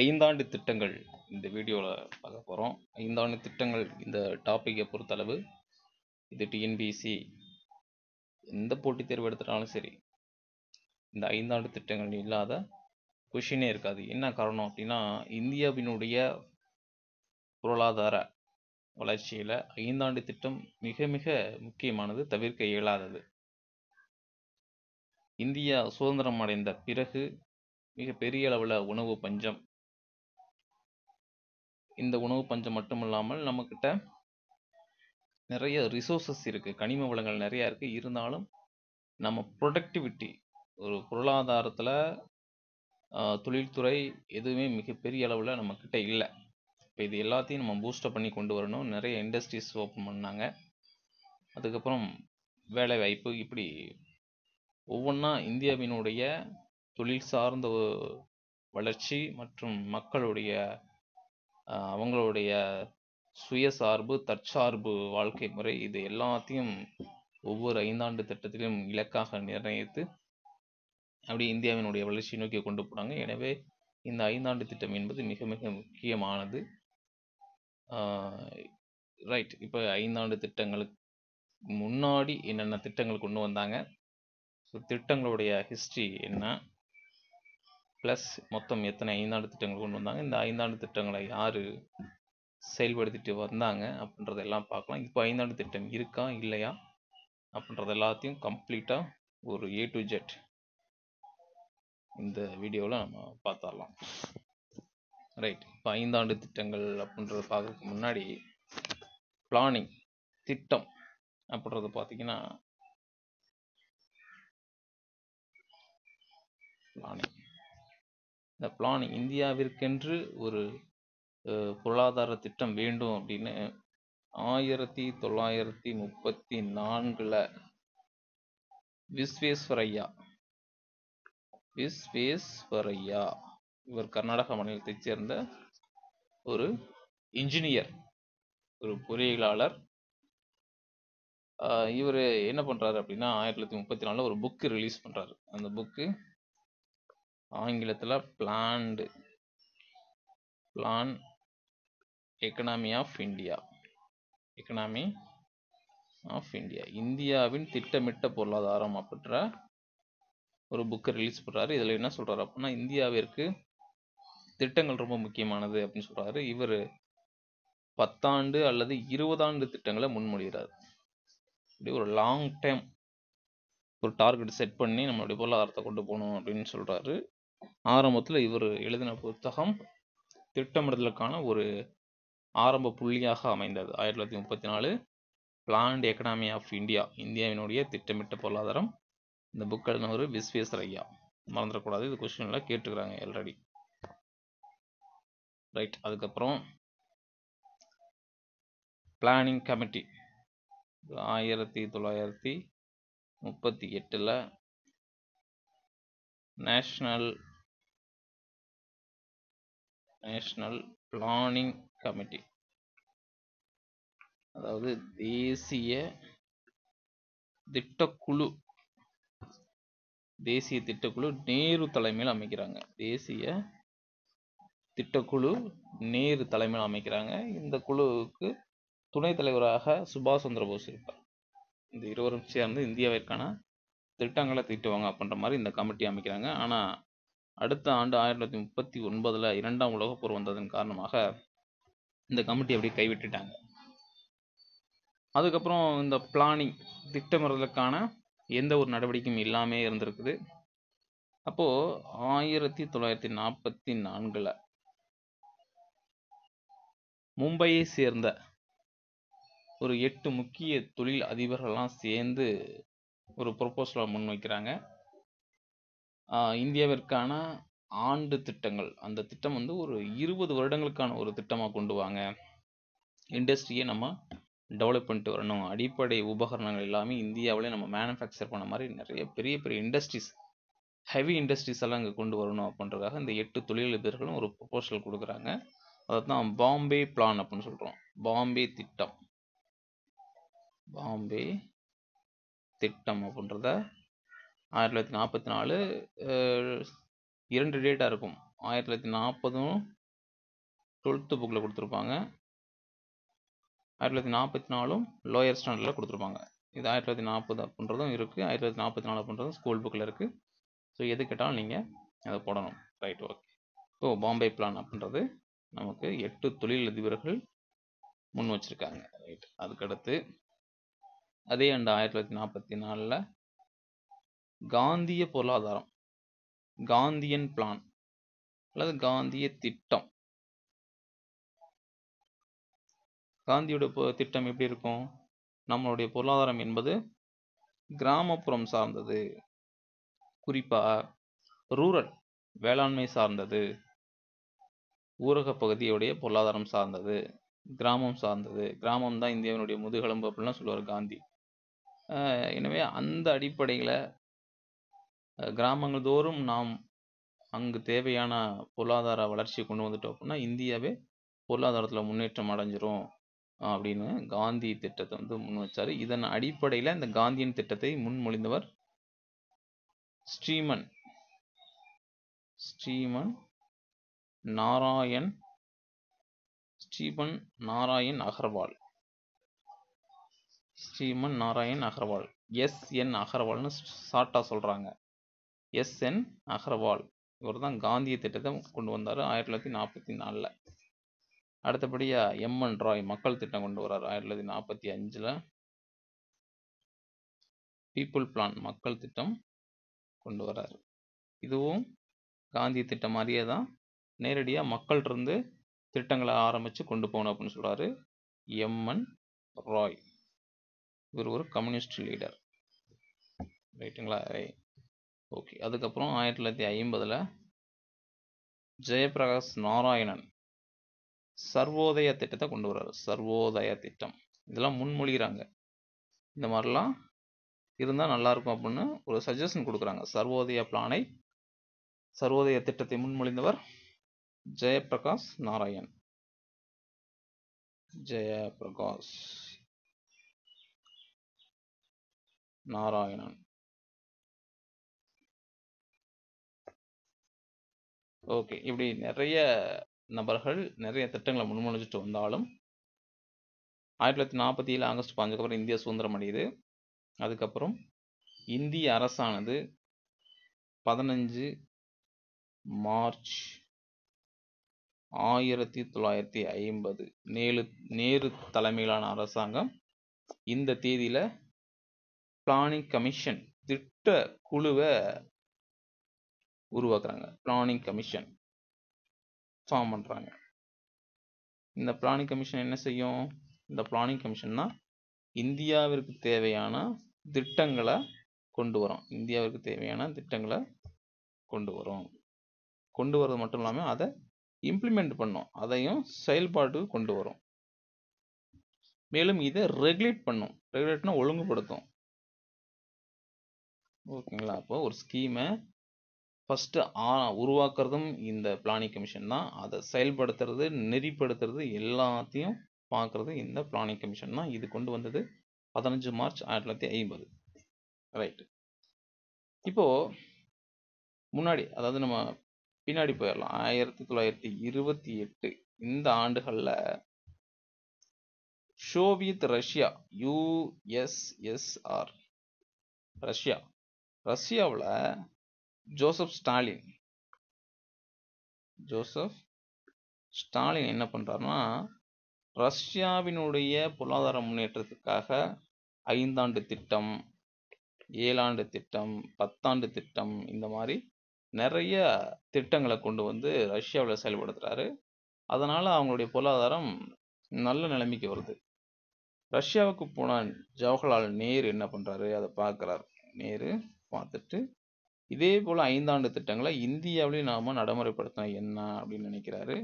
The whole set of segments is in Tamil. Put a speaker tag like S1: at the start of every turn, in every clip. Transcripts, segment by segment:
S1: ஐந்தாண்டு திட்டங்கள் இந்த வீடியோவில் பார்க்க போகிறோம். ஐந்தாண்டு திட்டங்கள் இந்த டாப்பிக்கை பொறுத்தளவு இது டிஎன்பிஎஸ்சி எந்த போட்டித் தேர்வு எடுத்துட்டாலும் சரி, இந்த ஐந்தாண்டு திட்டங்கள் இல்லாத கொஷினே இருக்காது. என்ன காரணம் அப்படின்னா, இந்தியாவினுடைய பொருளாதார வளர்ச்சியில் ஐந்தாண்டு திட்டம் மிக மிக முக்கியமானது, தவிர்க்க இயலாதது. இந்தியா சுதந்திரம் அடைந்த பிறகு மிக பெரிய அளவில் உணவு பஞ்சம். இந்த உணவு பஞ்சம் மட்டும் இல்லாமல் நம்மக்கிட்ட நிறைய ரிசோர்ஸஸ் இருக்குது, கனிம வளங்கள் நிறையா இருக்குது. இருந்தாலும் நம்ம ப்ரொடக்டிவிட்டி, ஒரு பொருளாதாரத்தில் தொழில்துறை எதுவுமே மிகப்பெரிய அளவில் நம்மக்கிட்ட இல்லை. இப்போ இது எல்லாத்தையும் நம்ம பூஸ்டப் பண்ணி கொண்டு வரணும். நிறைய இண்டஸ்ட்ரீஸ் ஓப்பன் பண்ணாங்க. அதுக்கப்புறம் வேலை வாய்ப்பு, இப்படி ஒவ்வொன்றா இந்தியாவினுடைய தொழில் சார்ந்த வளர்ச்சி மற்றும் மக்களுடைய அவங்களுடைய சுயசார்பு, தற்சார்பு வாழ்க்கை முறை, இது எல்லாத்தையும் ஒவ்வொரு ஐந்தாண்டு திட்டத்திலும் இலக்காக நிர்ணயித்து அப்படி இந்தியாவினுடைய வளர்ச்சி நோக்கி கொண்டு போனாங்க. எனவே இந்த ஐந்தாண்டு திட்டம் என்பது மிக மிக முக்கியமானது. ரைட், இப்போ ஐந்தாண்டு திட்டங்களுக்கு முன்னாடி என்னென்ன திட்டங்கள் கொண்டு வந்தாங்க, ஸோ திட்டங்களுடைய ஹிஸ்ட்ரி என்ன, ப்ளஸ் மொத்தம் எத்தனை ஐந்தாண்டு திட்டங்கள் கொண்டு வந்தாங்க, இந்த ஐந்தாண்டு திட்டங்களை யார் செயல்படுத்திட்டு வந்தாங்க அப்படின்றதெல்லாம் பார்க்கலாம். இப்போ ஐந்தாண்டு திட்டம் இருக்கா இல்லையா அப்படின்றது எல்லாத்தையும் கம்ப்ளீட்டாக ஒரு A to Z இந்த வீடியோவில் நம்ம பார்த்துடலாம். ரைட், இப்போ ஐந்தாண்டு திட்டங்கள் அப்படின்றத பார்க்கறதுக்கு முன்னாடி பிளானிங், திட்டம் அப்படின்றது பார்த்தீங்கன்னா, இந்த பிளானிங் இந்தியாவிற்கென்று ஒரு பொருளாதார திட்டம் வேண்டும் அப்படின்னு 1934 விஸ்வேஸ்வரையா இவர் கர்நாடக மாநிலத்தைச் சேர்ந்த ஒரு இன்ஜினியர், ஒரு பொறியியலாளர். இவர் என்ன பண்ணுறாரு அப்படின்னா, 1934 ஒரு புக்கு ரிலீஸ் பண்ணுறாரு. அந்த புக்கு ஆங்கிலத்தில் பிளான் எக்கனாமி ஆஃப் இந்தியா, இந்தியாவின் திட்டமிட்ட பொருளாதாரம் அப்படின்ற ஒரு புக்கை ரிலீஸ் பண்ணுறாரு. இதில் என்ன சொல்கிறாரு அப்படின்னா, இந்தியாவிற்கு திட்டங்கள் ரொம்ப முக்கியமானது அப்படின்னு சொல்கிறாரு. இவர் 10 ஆண்டு அல்லது 20 ஆண்டு திட்டங்களை முன்மொழிகிறார். இப்படி ஒரு லாங் டைம் ஒரு டார்கெட் செட் பண்ணி நம்மளுடைய பொருளாதாரத்தை கொண்டு போகணும் அப்படின்னு சொல்கிறாரு. ஆரம்பத்தில் இவர் எழுதின புத்தகம் திட்டமிடுதலுக்கான ஒரு ஆரம்ப புள்ளியாக அமைந்தது. 1934 பிளான்ட் எக்கனாமி ஆஃப் இந்தியா, இந்தியாவினுடைய திட்டமிட்ட பொருளாதாரம். இந்த புக் எழுதினவர் விஸ்வேஸ்வரையா, மறந்துடக்கூடாது, இது கொஸ்டினில் கேட்டுக்கிறாங்க ஆல்ரெடி. ரைட், அதுக்கப்புறம் planning committee 1938 national planning committee, அதாவது தேசிய திட்டக்குழு நேரு தலைமையில் அமைக்கிறாங்க. தேசிய திட்டக்குழு நேரு தலைமையில் அமைக்கிறாங்க. இந்த குழுவுக்கு துணைத் தலைவராக சுபாஷ் சந்திர போஸ் இருப்பார். இந்த இருவரும் சேர்ந்து இந்தியாவிற்கான திட்டங்களை தீட்டுவாங்க அப்படின்ற மாதிரி இந்த கமிட்டி அமைக்கிறாங்க. ஆனால் அடுத்த ஆண்டு 1939 2ஆம் உலகப் போர் வந்ததன் காரணமாக இந்த கமிட்டி அப்படியே கைவிட்டுட்டாங்க. அதுக்கப்புறம் இந்த பிளானிங் திட்டமிடுதலுக்கான எந்த ஒரு நடவடிக்கையும் இல்லாமே இருந்திருக்குது. அப்போது 1944 மும்பையை சேர்ந்த ஒரு 8 முக்கிய தொழில் அதிபர்கள்லாம் சேர்ந்து ஒரு ப்ரொபோசலை முன்வைக்கிறாங்க. இந்தியாவிற்கான ஆண்டு திட்டங்கள், அந்த திட்டம் வந்து ஒரு 20 வருடங்களுக்கான ஒரு திட்டமாக கொண்டு வாங்க, இண்டஸ்ட்ரியை நம்ம டெவலப் பண்ணிட்டு வரணும், அடிப்படை உபகரணங்கள் எல்லாமே இந்தியாவிலே நம்ம மேனுஃபேக்சர் பண்ண மாதிரி நிறைய பெரிய பெரிய இண்டஸ்ட்ரீஸ், ஹெவி இண்டஸ்ட்ரீஸ் எல்லாம் இங்கே கொண்டு வரணும் அப்படின்றதுக்காக இந்த 8 தொழிலதிபர்களும் ஒரு ப்ரொபோசல் கொடுக்குறாங்க. அதை தான் பாம்பே பிளான் அப்படின்னு சொல்கிறோம். பாம்பே திட்டம் அப்படின்றத 1944 2 டேட்டாக இருக்கும். 1940 12th புக்கில் கொடுத்துருப்பாங்க. 1944 லோயர் ஸ்டாண்டர்டில் கொடுத்துருப்பாங்க. இது 1940 அப்படின்றதும் இருக்குது, 1944 அப்படின்றதும் ஸ்கூல் புக்கில் இருக்குது. ஸோ எது கேட்டாலும் நீங்கள் அதை போடணும். Right, okay. So Bombay plan அப்படின்றது நமக்கு 8 தொழிலதிபர்கள் முன் வச்சுருக்காங்க. ரைட். அதுக்கடுத்து அதே ஆண்டு 1944 காந்திய பொருளாதாரம், காந்தியன் பிளான் அல்லது காந்திய திட்டம். காந்தியோட திட்டம் எப்படி இருக்கும்? நம்மளுடைய பொருளாதாரம் என்பது கிராமப்புறம் சார்ந்தது, குறிப்பாக ரூரல் வேளாண்மை சார்ந்தது, ஊரக பகுதியுடைய பொருளாதாரம் சார்ந்தது, கிராமம் சார்ந்தது. கிராமம் தான் இந்தியாவினுடைய முதுகெலும்பு அப்படின்லாம் சொல்லுவார் காந்தி. எனவே அந்த அடிப்படையில் கிராமங்கள் தோறும் நாம் அங்கு தேவையான பொருளாதார வளர்ச்சியை கொண்டு வந்துட்டோம் அப்படின்னா இந்தியாவே பொருளாதாரத்தில் முன்னேற்றம் அடைஞ்சிரும் அப்படின்னு காந்தி திட்டத்தை வந்து முன் வச்சார். இதன் அடிப்படையில் இந்த காந்தியன் திட்டத்தை முன்மொழிந்தவர் ஸ்ரீமன் நாராயண் அகர்வால். SN அகர்வால்னு ஷார்ட்டா சொல்றாங்க. SN அகர்வால் இவர் தான் காந்திய திட்டத்தை கொண்டு வந்தார் 1944. அடுத்தபடியா MN ராய் மக்கள் திட்டம் கொண்டு வர்றார் 1945. பீப்புள் பிளான் மக்கள் திட்டம் கொண்டு வர்றாரு. இதுவும் காந்திய திட்டம் மாதிரியே தான், நேரடியாக மக்கள்கிட்ட இருந்து திட்டங்களை ஆரம்பித்து கொண்டு போகணும் அப்படின்னு சொல்கிறாரு MN ராய். இவர் ஒரு கம்யூனிஸ்ட் லீடர். ரைட்டுங்களா? ஓகே. அதுக்கப்புறம் 1950 ஜெயபிரகாஷ் நாராயணன் சர்வோதய திட்டத்தை கொண்டு வர்றாரு. சர்வோதய திட்டம் இதெல்லாம் முன்மொழிகிறாங்க. இந்த மாதிரிலாம் இருந்தால் நல்லாயிருக்கும் அப்படின்னு ஒரு சஜஷன் கொடுக்குறாங்க. சர்வோதய திட்டத்தை முன்மொழிந்தவர் ஜெயபிரகாஷ் நாராயணன். ஓகே. இப்படி நிறைய நபர்கள் நிறைய திட்டங்களை முன்மொழிஞ்சிட்டு வந்தாலும் 1947 ஆகஸ்ட் 15 அப்புறம் இந்தியா சுதந்திரம் அடையுது. அதுக்கப்புறம் இந்திய அரசானது 15 மார்ச் 1950 நேரு தலைமையிலான அரசாங்கம் இந்த தேதியில பிளானிங் கமிஷன் திட்ட குழுவை உருவாக்குறாங்க. பிளானிங் கமிஷன் ஃபார்ம் பண்றாங்க. இந்த பிளானிங் கமிஷன் என்ன செய்யும்? இந்த பிளானிங் கமிஷன் தான் இந்தியாவிற்கு தேவையான திட்டங்களை கொண்டு வரும். கொண்டு வர்றது மட்டும் இல்லாமல் அதை இம்ப்ளிமெண்ட் பண்ணும், அதையும் செயல்பாட்டுக்கு கொண்டு வரும். மேலும் இதை ரெகுலேட்னா ஒழுங்குபடுத்தும். ஓகேங்களா? அப்போ ஒரு ஸ்கீமை ஃபஸ்ட்டு உருவாக்குறதும் இந்த பிளானிங் கமிஷன் தான். அதை செயல்படுத்துறது, நெறிப்படுத்துறது எல்லாத்தையும் பார்க்குறது இந்த பிளானிங் கமிஷன் தான். இது கொண்டு வந்தது 15 மார்ச் 1950. ரைட்டு. இப்போது முன்னாடி, அதாவது நம்ம பின்னாடி போயிடலாம். 1928 இந்த ஆண்டுகளில் சோவியத் ரஷ்யா, USSR ரஷ்யாவில் ஜோசப் ஸ்டாலின் என்ன பண்ணுறாருன்னா, ரஷ்யாவினுடைய பொருளாதார முன்னேற்றத்துக்காக 5 ஆண்டு திட்டம், 7 ஆண்டு திட்டம், 10 ஆண்டு திட்டம், இந்த மாதிரி நிறைய திட்டங்களை கொண்டு வந்து ரஷ்யாவில் செயல்படுத்துகிறாரு. அதனால் அவங்களுடைய பொருளாதாரம் நல்ல நிலைமைக்கு வருது. ரஷ்யாவுக்கு போன ஜவஹர்லால் நேரு என்ன பண்ணுறாரு, அதை பார்க்குறாரு. நேரு பார்த்துட்டு இதே போல் 5 ஆண்டு திட்டங்களை இந்தியாவிலையும் நாம் நடைமுறைப்படுத்தினா என்ன அப்படின்னு நினைக்கிறாரு.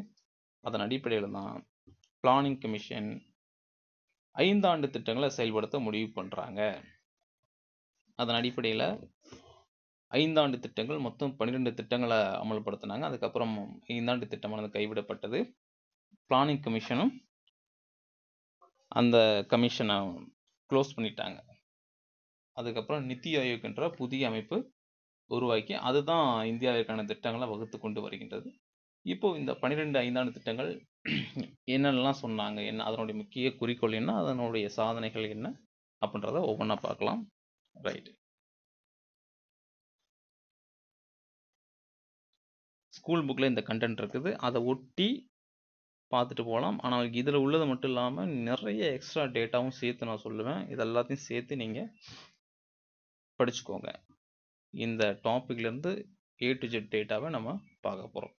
S1: அதன் அடிப்படையில் தான் பிளானிங் கமிஷன் 5 ஆண்டு திட்டங்களை செயல்படுத்த முடிவு பண்ணுறாங்க. அதன் அடிப்படையில் 5 ஆண்டு திட்டங்கள் மொத்தம் 12 திட்டங்களை அமல்படுத்தினாங்க. அதுக்கப்புறம் 5 ஆண்டு திட்டமானது கைவிடப்பட்டது. பிளானிங் கமிஷனும் அந்த கமிஷனை க்ளோஸ் பண்ணிட்டாங்க. அதுக்கப்புறம் நித்தி ஆயோக் என்ற புதிய அமைப்பு உருவாக்கி அதுதான் இந்தியாவிற்கான திட்டங்களை வகுத்து கொண்டு வருகின்றது. இப்போ இந்த 12 ஐந்தாண்டு திட்டங்கள் என்னென்னலாம் சொன்னாங்க, என்ன அதனுடைய முக்கிய குறிக்கோள் என்ன, அதனுடைய சாதனைகள் என்ன அப்படின்றத ஒவ்வொன்றா பார்க்கலாம். ரைட். ஸ்கூல் புக்கில் இந்த கண்டென்ட் இருக்குது, அதை ஒட்டி பார்த்துட்டு போகலாம். ஆனால் இதில் உள்ளது மட்டும் இல்லாமல் நிறைய எக்ஸ்ட்ரா டேட்டாவும் சேர்த்து நான் சொல்லுவேன். இது எல்லாத்தையும் சேர்த்து நீங்கள் படிச்சுக்கோங்க. இந்த டாப்பிக்லேருந்து A to Z டேட்டாவை நம்ம பார்க்க போகிறோம்.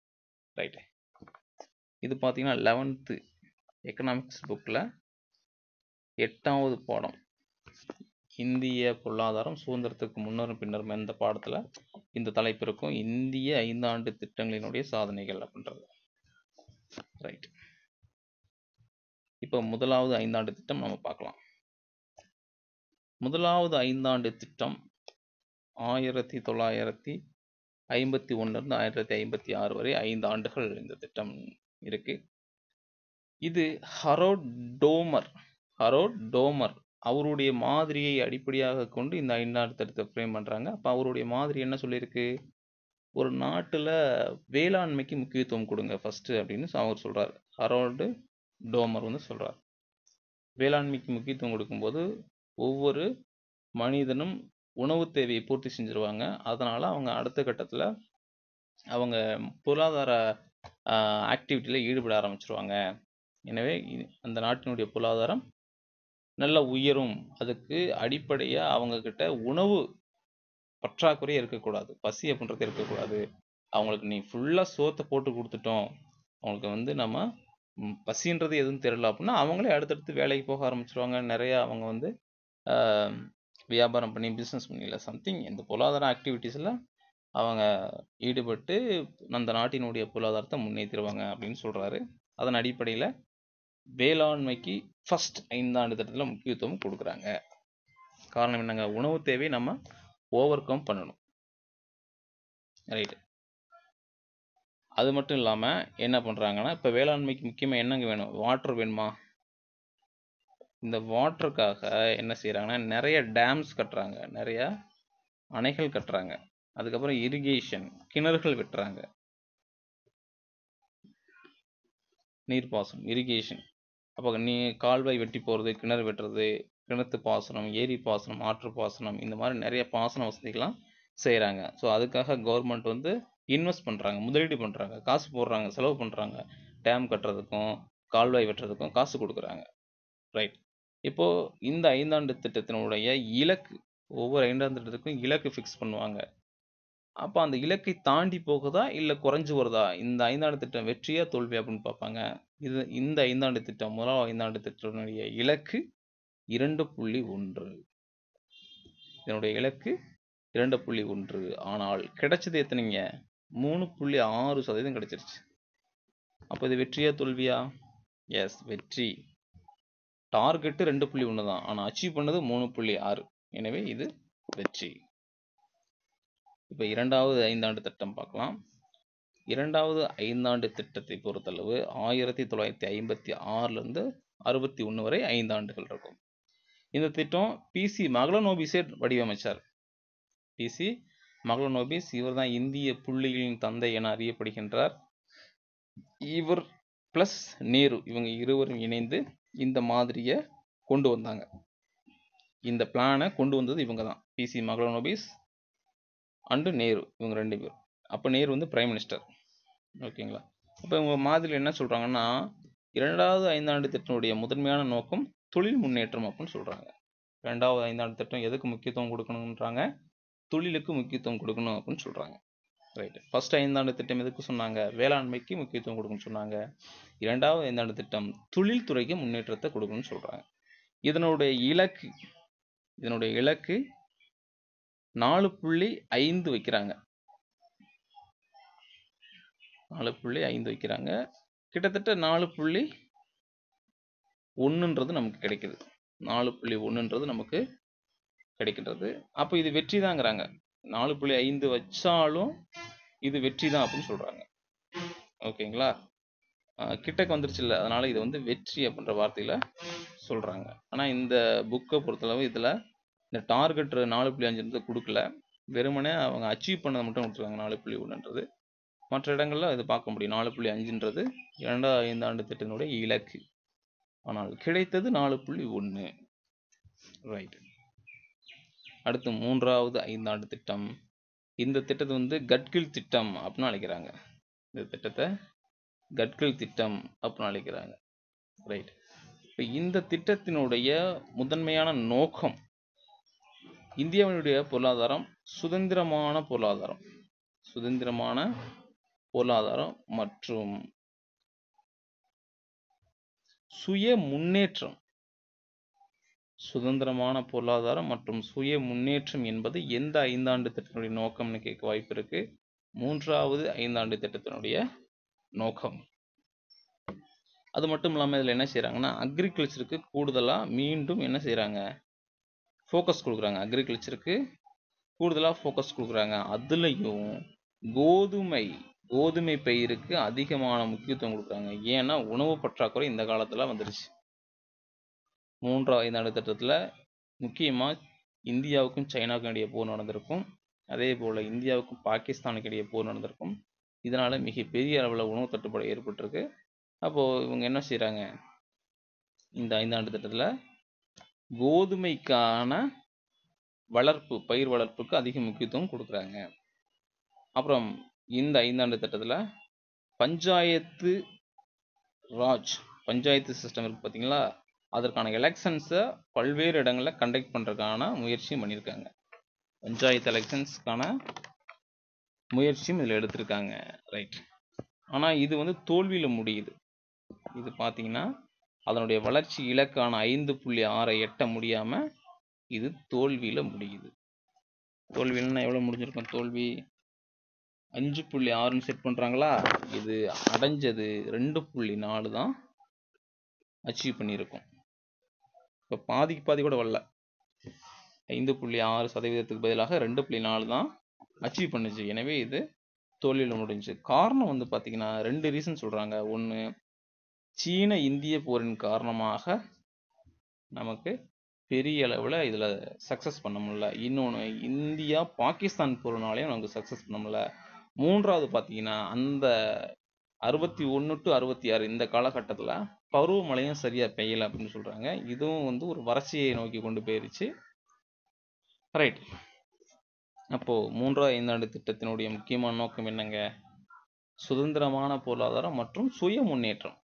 S1: ரைட்டு. இது பார்த்தீங்கன்னா 11th எக்கனாமிக்ஸ் புக்கில் 8வது பாடம், இந்திய பொருளாதாரம் சுதந்திரத்துக்கு முன்னரும் பின்னரும் என்ற பாடத்தில் இந்த தலைப்பு இருக்கும், இந்திய 5 ஆண்டு திட்டங்களினுடைய சாதனைகள் அப்படின்றது. ரைட். இப்போ முதலாவது 5 ஆண்டு திட்டம் நம்ம பார்க்கலாம். முதலாவது 5 ஆண்டு திட்டம் 1951 இருந்து 1956 வரை 5 ஆண்டுகள் இந்த திட்டம் இருக்கு. இது ஹரோல்ட் டோமர் அவருடைய மாதிரியை அடிப்படையாக கொண்டு இந்த 5 ஆண்டு திட்டத்தை ஃப்ரேம் பண்றாங்க. அப்ப அவருடைய மாதிரி என்ன சொல்லியிருக்கு, ஒரு நாட்டுல வேளாண்மைக்கு முக்கியத்துவம் கொடுங்க ஃபர்ஸ்ட் அப்படின்னு அவர் சொல்றாரு. ஹரோல்டு டோமர் வந்து சொல்றார். வேளாண்மைக்கு முக்கியத்துவம் கொடுக்கும்போது ஒவ்வொரு மனிதனும் உணவு தேவையை பூர்த்தி செஞ்சிருவாங்க. அதனால அவங்க அடுத்த கட்டத்துல அவங்க பொருளாதார ஆக்டிவிட்டியில் ஈடுபட ஆரம்பிச்சிருவாங்க. எனவே அந்த நாட்டினுடைய பொருளாதாரம் நல்ல உயரும். அதுக்கு அடிப்படையாக அவங்க கிட்ட உணவு பற்றாக்குறையே இருக்கக்கூடாது, பசி அப்படின்றது இருக்கக்கூடாது. அவங்களுக்கு நீ ஃபுல்லாக சோத்தை போட்டு கொடுத்துட்டோம், அவங்களுக்கு வந்து நம்ம பசின்றது எதுவும் தெரியல அப்படின்னா அவங்களே அடுத்தடுத்து வேலைக்கு போக ஆரம்பிச்சிருவாங்க. நிறையா அவங்க வந்து வியாபாரம் பண்ணி பிஸ்னஸ் பண்ணல சம்திங் இந்த பொருளாதார ஆக்டிவிட்டீஸில் அவங்க ஈடுபட்டு அந்த நாட்டினுடைய பொருளாதாரத்தை முன்னேற்றிடுவாங்க அப்படின்னு சொல்கிறாரு. அதன் அடிப்படையில் வேளாண்மைக்கு ஃபர்ஸ்ட் 5 ஆண்டு திட்டத்தில் முக்கியத்துவம் கொடுக்குறாங்க. காரணம் என்னங்க, உணவு தேவை நம்ம ஓவர் கம் பண்ணணும். ரைட்டு. அது மட்டும் இல்லாமல் என்ன பண்ணுறாங்கன்னா, இப்போ வேளாண்மைக்கு முக்கியமாக என்னங்க வேணும், வாட்டர் வேணுமா. இந்த வாட்டருக்காக என்ன செய்கிறாங்கன்னா நிறைய டேம்ஸ் கட்டுறாங்க, நிறையா அணைகள் கட்டுறாங்க. அதுக்கப்புறம் இரிகேஷன் கிணறுகள் வெட்டுறாங்க, நீர்ப்பாசனம் இரிகேஷன். அப்போ நீ கால்வாய் வெட்டி போகிறது, கிணறு வெட்டுறது, கிணத்து பாசனம், ஏரி பாசனம், ஆற்று பாசனம், இந்த மாதிரி நிறைய பாசன வசதிகள்லாம் செய்கிறாங்க. ஸோ அதுக்காக கவர்மெண்ட் வந்து இன்வெஸ்ட் பண்ணுறாங்க, முதலீடு பண்ணுறாங்க, காசு போடுறாங்க, செலவு பண்ணுறாங்க. டேம் கட்டுறதுக்கும் கால்வாய் வெட்டுறதுக்கும் காசு கொடுக்குறாங்க. ரைட். இப்போது இந்த 5 ஆண்டு திட்டத்தினுடைய இலக்கு, ஒவ்வொரு 5 ஆண்டு திட்டத்துக்கும் இலக்கு ஃபிக்ஸ் பண்ணுவாங்க. அப்போ அந்த இலக்கை தாண்டி போகுதா இல்லை குறைஞ்சு வருதா, இந்த 5 ஆண்டு திட்டம் வெற்றியா தோல்வி அப்படின்னு பார்ப்பாங்க. இந்த 5 ஆண்டு திட்டம், முதலாவது 5 ஆண்டு திட்டத்தினுடைய இலக்கு 2.1. இதனுடைய இலக்கு 2.1. ஆனால் கிடைச்சது எத்தனைங்க, 3.6% கிடைச்சிருச்சு. அப்போ இது வெற்றியா தோல்வியா? எஸ், வெற்றி. டார்கெட்டு 2.1 தான், ஆனால் அச்சீவ் பண்ணது 3.6. எனவே இது வெற்றி. இப்போ இரண்டாவது 5 ஆண்டு திட்டம் பார்க்கலாம். இரண்டாவது 5 ஆண்டு திட்டத்தை பொறுத்தளவு 1956 61 வரை 5 ஆண்டுகள் இருக்கும். இந்த திட்டம் PC மகளனோபிஸே வடிவமைச்சார். PC மகளனோபிஸ், இவர் தான் இந்திய புள்ளிகளின் தந்தை என அறியப்படுகின்றார். இவர் பிளஸ் நேரு, இவங்க இருவரும் இணைந்து இந்த மாதிரியை கொண்டு வந்தாங்க. இந்த பிளானை கொண்டு வந்தது இவங்க தான், PC மகளனோபிஸ் அண்டு நேரு, இவங்க 2 பேர். அப்போ நேரு வந்து பிரைம் மினிஸ்டர். ஓகேங்களா. அப்போ இவங்க மாதிரியில் என்ன சொல்கிறாங்கன்னா, இரண்டாவது 5 ஆண்டு திட்டத்தினுடைய முதன்மையான நோக்கம் தொழில் முன்னேற்றம் அப்படின்னு சொல்கிறாங்க. ரெண்டாவது 5 ஆண்டு திட்டம் எதுக்கு முக்கியத்துவம் கொடுக்கணுன்றாங்க, தொழிலுக்கு முக்கியத்துவம் கொடுக்கணும் அப்படின்னு சொல்கிறாங்க. ரைட்டு. ஃபர்ஸ்ட் 5 ஆண்டு திட்டம் எதுக்கு சொன்னாங்க, வேளாண்மைக்கு முக்கியத்துவம் கொடுக்கணும்னு சொன்னாங்க. இரண்டாவது 5 ஆண்டு திட்டம் தொழில்துறைக்கு முன்னேற்றத்தை கொடுக்கணும்னு சொல்கிறாங்க. இதனுடைய இலக்கு 4.5 வைக்கிறாங்க. 4.5 வைக்கிறாங்க. கிட்டத்தட்ட 4.1 நமக்கு கிடைக்குது. 4.1 நமக்கு கிடைக்கின்றது. அப்போ இது வெற்றி தாங்கிறாங்க. 4.5 வச்சாலும் இது வெற்றி தான் அப்படின்னு சொல்றாங்க. ஓகேங்களா. கிட்டக்கு வந்துருச்சு இல்லை, அதனால இது வந்து வெற்றி அப்படின்ற வார்த்தையில சொல்றாங்க. ஆனால் இந்த புக்கை பொறுத்தளவு இதில் இந்த டார்கெட் 4.5 கொடுக்கல, வெறுமனே அவங்க அச்சீவ் பண்ணதை மட்டும் கொடுத்துருக்காங்க 4.1. மற்ற இடங்களில் இது பார்க்க முடியும். 4.5ன்றது 2வது ஐந்தாண்டு திட்டத்தினுடைய இலக்கு. ஆனால் கிடைத்தது 4.1. ரைட். அடுத்து 3வது ஐந்தாண்டு திட்டம். இந்த திட்டத்தை வந்து கட்கில் திட்டம் அப்படின்னு அழைக்கிறாங்க. இந்த திட்டத்தை கட்கில் திட்டம் அப்படின்னு அழைக்கிறாங்க. ரைட். இப்போ இந்த திட்டத்தினுடைய முதன்மையான நோக்கம் இந்தியாவினுடைய பொருளாதாரம் சுதந்திரமான பொருளாதாரம் மற்றும் சுய முன்னேற்றம். சுதந்திரமான பொருளாதாரம் மற்றும் சுய முன்னேற்றம் என்பது எந்த ஐந்தாண்டு திட்டத்தினுடைய நோக்கம்னு கேட்க வாய்ப்பு இருக்கு. 3வது ஐந்தாண்டு திட்டத்தினுடைய நோக்கம். அது மட்டும் இல்லாமல் இதில் என்ன செய்கிறாங்கன்னா அக்ரிகல்ச்சருக்கு கூடுதலாக மீண்டும் என்ன செய்கிறாங்க, ஃபோக்கஸ் கொடுக்குறாங்க. அக்ரிகல்ச்சருக்கு கூடுதலாக ஃபோக்கஸ் கொடுக்குறாங்க. அதுலேயும் கோதுமை பயிருக்கு அதிகமான முக்கியத்துவம் கொடுக்குறாங்க. ஏன்னா உணவு பற்றாக்குறை இந்த காலத்தில் வந்துருச்சு. 3வது ஐந்தாண்டு திட்டத்தில் முக்கியமாக இந்தியாவுக்கும் சைனாவுக்கும் இடையே போர் நடந்திருக்கும். அதே போல் இந்தியாவுக்கும் பாகிஸ்தானுக்கு இடையே போர் நடந்திருக்கும். இதனால் மிகப்பெரிய அளவில் உணவு தட்டுப்பாடு ஏற்பட்டிருக்கு. அப்போது இவங்க என்ன செய்கிறாங்க, இந்த ஐந்தாண்டு திட்டத்தில் கோதுமைக்கான பயிர் வளர்ப்புக்கு அதிக முக்கியத்துவம் கொடுக்குறாங்க. அப்புறம் இந்த ஐந்தாண்டு திட்டத்தில் பஞ்சாயத்து சிஸ்டம் இருக்குது பார்த்தீங்களா, அதற்கான எலெக்ஷன்ஸை பல்வேறு இடங்களில் கண்டக்ட் பண்ணுறதுக்கான முயற்சியும் பண்ணியிருக்காங்க. பஞ்சாயத்து எலெக்ஷன்ஸ்க்கான முயற்சியும் இதில் எடுத்திருக்காங்க. ரைட். ஆனால் இது வந்து தோல்வியில் முடியுது. இது பார்த்தீங்கன்னா அதனுடைய வளர்ச்சி இலக்கான 5.6 எட்ட முடியாமல் இது தோல்வியில் முடியுது. தோல்வியில்னா எவ்வளோ முடிஞ்சிருக்கும்? தோல்வி 5.6ன்னு செட் பண்ணுறாங்களா, இது அடைஞ்சது 2.4 தான் அச்சீவ் பண்ணியிருக்கும். இப்போ பாதி கூட வரல. 5.6% பதிலாக 2.4 தான் அச்சீவ் பண்ணுச்சு. எனவே இது தோல்வியில் முடிஞ்சு. காரணம் வந்து பார்த்தீங்கன்னா 2 ரீசன் சொல்கிறாங்க. ஒன்று, சீன இந்திய போரின் காரணமாக நமக்கு பெரிய அளவில் இதில் சக்ஸஸ் பண்ண முடியல. இன்னொன்று, இந்தியா பாகிஸ்தான் போகிறனாலையும் நமக்கு சக்ஸஸ் பண்ண முடியல. 3வது பார்த்தீங்கன்னா அந்த 61 to 66 இந்த காலகட்டத்தில் பருவமழையும் சரியாக பெய்யலை அப்படின்னு சொல்கிறாங்க. இதுவும் வந்து ஒரு வறட்சியை நோக்கி கொண்டு போயிருச்சு. ரைட். அப்போது 3வது ஐந்தாண்டு திட்டத்தினுடைய முக்கியமான நோக்கம் என்னங்க? சுதந்திரமான பொருளாதாரம் மற்றும் சுய முன்னேற்றம்.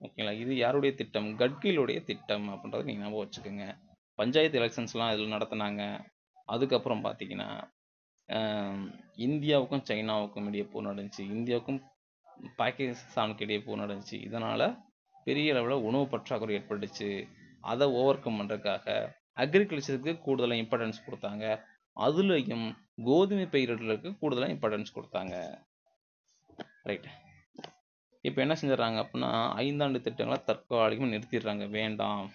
S1: ஓகேங்களா? இது யாருடைய திட்டம்? கட்கிலுடைய திட்டம் அப்படின்றத நீங்கள் ஞாபகம் வச்சுக்கோங்க. பஞ்சாயத்து எலெக்ஷன்ஸ்லாம் இதில் நடத்தினாங்க. அதுக்கப்புறம் பார்த்தீங்கன்னா இந்தியாவுக்கும் சைனாவுக்கும் இடையே போர் நடந்துச்சு. இந்தியாவுக்கும் பாகிஸ்தானுக்கு இடையே போர் நடந்துச்சு. இதனால் பெரிய அளவில் உணவு பற்றாக்குறை ஏற்பட்டுச்சு. அதை ஓவர் கம் பண்ணுறதுக்காக அக்ரிகல்ச்சருக்கு கூடுதலாக இம்பார்ட்டன்ஸ் கொடுத்தாங்க. அதுலேயும் கோதுமை பயிரிடலுக்கு கூடுதலாக இம்பார்ட்டன்ஸ் கொடுத்தாங்க. ரைட். இப்போ என்ன செஞ்சிடறாங்க அப்படின்னா ஐந்தாண்டு திட்டங்களை தற்காலிகமாக நிறுத்திடுறாங்க. வேண்டாம்,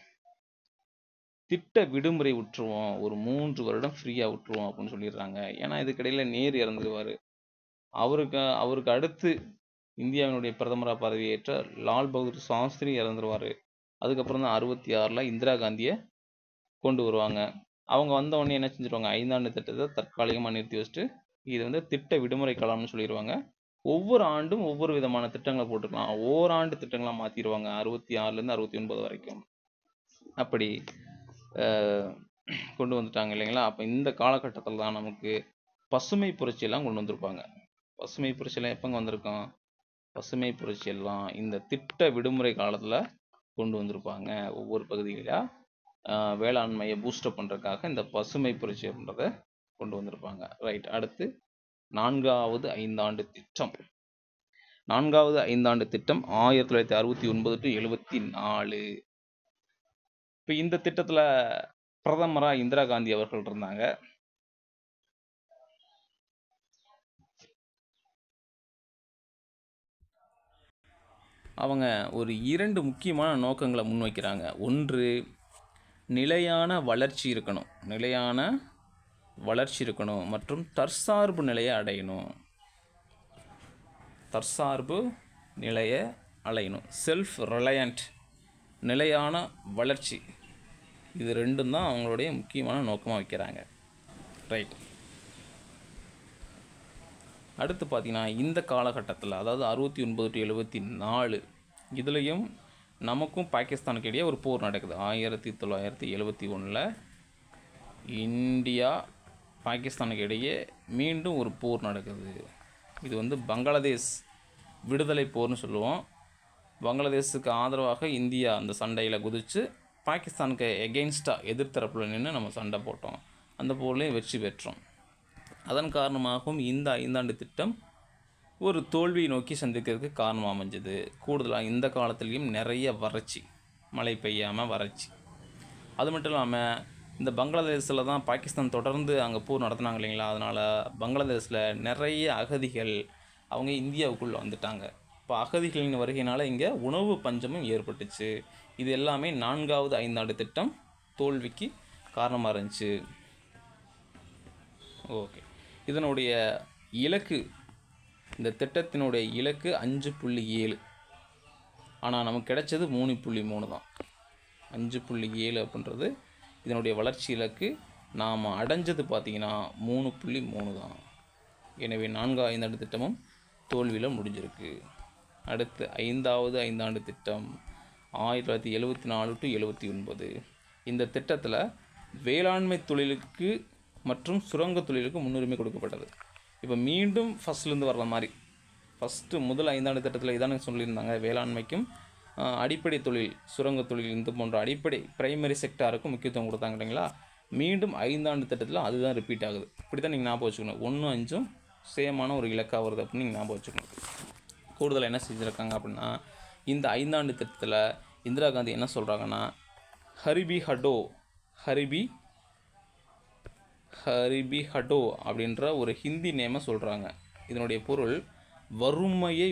S1: திட்ட விடுமுறை விட்டுருவோம், ஒரு 3 வருடம் ஃப்ரீயாக விட்டுருவோம் அப்படின்னு சொல்லிடுறாங்க. ஏன்னா இதுக்கிடையில் நேரு இறந்துடுவார். அவருக்கு அடுத்து இந்தியாவினுடைய பிரதமராக பதவியேற்ற லால் பகதூர் சாஸ்திரி இறந்துருவார். அதுக்கப்புறம் தான் 66ல் இந்திரா காந்தியை கொண்டு வருவாங்க. அவங்க வந்த உடனே என்ன செஞ்சிருவாங்க, ஐந்தாண்டு திட்டத்தை தற்காலிகமாக நிறுத்தி வச்சுட்டு இது வந்து திட்ட விடுமுறை காலம்னு சொல்லிடுவாங்க. ஒவ்வொரு ஆண்டும் ஒவ்வொரு விதமான திட்டங்களை போட்டுக்கலாம். ஓராண்டு திட்டங்களாக மாற்றிடுவாங்க 66லேருந்து 69 வரைக்கும். அப்படி கொண்டு வந்துட்டாங்க இல்லைங்களா? அப்போ இந்த காலகட்டத்தில் தான் நமக்கு பசுமை புரட்சியெல்லாம் கொண்டு வந்திருப்பாங்க. பசுமை புரட்சியெல்லாம் எப்போங்க வந்திருக்கோம்? பசுமை புரட்சியெல்லாம் இந்த திட்ட விடுமுறை காலத்தில் கொண்டு வந்திருப்பாங்க. ஒவ்வொரு பகுதியிலாக வேளாண்மையை பூஸ்டப் பண்ணுறதுக்காக இந்த பசுமை புரட்சி அப்படின்றத கொண்டு வந்திருப்பாங்க. ரைட். அடுத்து 4வது ஐந்தாண்டு திட்டம். 4வது ஐந்தாண்டு திட்டம் 1969 to 74. இப்போ இந்த திட்டத்தில் பிரதமராக இந்திரா காந்தி அவர்கள் இருந்தாங்க. அவங்க ஒரு 2 முக்கியமான நோக்கங்களை முன்வைக்கிறாங்க. ஒன்று, நிலையான வளர்ச்சி இருக்கணும் மற்றும் தற்சார்பு நிலையை அடையணும். செல்ஃப் ரிலையண்ட், நிலையான வளர்ச்சி, இது 2ம் தான் அவங்களுடைய முக்கியமான நோக்கமாக வைக்கிறாங்க. ரைட். அடுத்து பார்த்திங்கன்னா இந்த காலகட்டத்தில், அதாவது 69 to 74, இதுலேயும் நமக்கும் பாகிஸ்தானுக்கு இடையே ஒரு போர் நடக்குது. 1971 இந்தியா பாகிஸ்தானுக்கு இடையே மீண்டும் ஒரு போர் நடக்குது. இது வந்து பங்களாதேஷ் விடுதலை போர்னு சொல்லுவோம். பங்களாதேஷுக்கு ஆதரவாக இந்தியா அந்த சண்டையில் குதித்து பாகிஸ்தானுக்கு எகெயின்ஸ்டாக எதிர்த்தரப்பில் நின்று நம்ம சண்டை போட்டோம். அந்த போர்லேயும் வெற்றி பெற்றோம். அதன் காரணமாகவும் இந்த 5 ஆண்டு திட்டம் ஒரு தோல்வியை நோக்கி சந்திக்கிறதுக்கு காரணமாக அமைஞ்சது. கூடுதலாக இந்த காலத்துலேயும் நிறைய வறட்சி, மழை பெய்யாமல் வறட்சி. அது மட்டும் இல்லாமல் இந்த பங்களாதேஷில் தான் பாகிஸ்தான் தொடர்ந்து அங்கே போர் நடத்துனாங்க இல்லைங்களா, அதனால் பங்களாதேஷில் நிறைய அகதிகள் அவங்க இந்தியாவுக்குள்ளே வந்துட்டாங்க. இப்போ அகதிகளின் வருகையினால் இங்கே உணவு பஞ்சமும் ஏற்பட்டுச்சு. இது எல்லாமே 4வது 5 ஆண்டு திட்டம் தோல்விக்கு காரணமாக இருந்துச்சு. ஓகே, இதனுடைய இலக்கு, இந்த திட்டத்தினுடைய இலக்கு 5.7, ஆனால் நமக்கு கிடைச்சது 3.3 தான். 5.7 அப்படின்றது இதனுடைய வளர்ச்சி இலக்கு. நாம் அடைஞ்சது பார்த்திங்கன்னா 3.3 தான். எனவே 4வது 5 ஆண்டு திட்டமும் தோல்வியில் முடிஞ்சிருக்கு. அடுத்து 5வது 5 ஆண்டு திட்டம் 1974 to 79. இந்த திட்டத்தில் வேளாண்மை தொழிலுக்கு மற்றும் சுரங்க தொழிலுக்கு முன்னுரிமை கொடுக்கப்பட்டது. இப்போ மீண்டும் ஃபஸ்ட்லேருந்து வர்ற மாதிரி, முதல் 5 ஆண்டு திட்டத்தில் இதானு சொல்லியிருந்தாங்க, வேளாண்மைக்கும் அடிப்படை தொழில், சுரங்க தொழில், இந்த போன்ற அடிப்படை பிரைமரி செக்டாருக்கும் முக்கியத்துவம் கொடுத்தாங்க இல்லைங்களா. மீண்டும் 5 ஆண்டு திட்டத்தில் அதுதான் ரிப்பீட் ஆகுது. இப்படி தான் நீங்கள் ஞாபகம் வச்சுக்கணும். 1, 5 சேமான ஒரு இலக்காக வருது அப்படின்னு நீங்கள் ஞாபகம் வச்சுக்கணும். கூடுதலாக என்ன செஞ்சுருக்காங்க அப்படின்னா, இந்த 5 ஆண்டு திட்டத்தில் இந்திரா காந்தி என்ன சொல்கிறாங்கன்னா, ஹரிபி ஹடோ அப்படின்ற ஒரு ஹிந்தி நேமை சொல்கிறாங்க. இதனுடைய பொருள் வறுமையை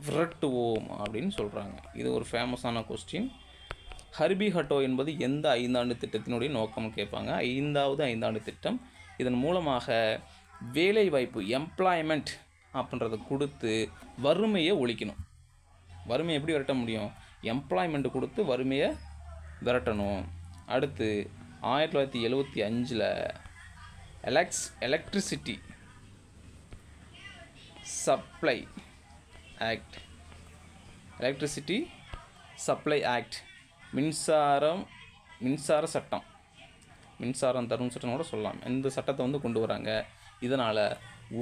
S1: விரட்டுவோம் அப்படின்னு சொல்கிறாங்க. இது ஒரு ஃபேமஸான கொஸ்டின். ஹரிபி ஹட்டோ என்பது எந்த 5 ஆண்டு திட்டத்தினுடைய நோக்கம்னு கேட்பாங்க. 5வது 5 ஆண்டு திட்டம். இதன் மூலமாக வேலை வாய்ப்பு, எம்ப்ளாய்மெண்ட் அப்படின்றத கொடுத்து வறுமையை ஒழிக்கணும். வறுமையை எப்படி விரட்ட முடியும்? எம்ப்ளாய்மெண்ட் கொடுத்து வறுமையை விரட்டணும். அடுத்து 1975 எலக்ட்ரிசிட்டி சப்ளை ஆக்ட், மின்சார சட்டம், மின்சாரம் தரும் சட்டம் கூட சொல்லலாம். இந்த சட்டத்தை வந்து கொண்டு வராங்க. இதனால்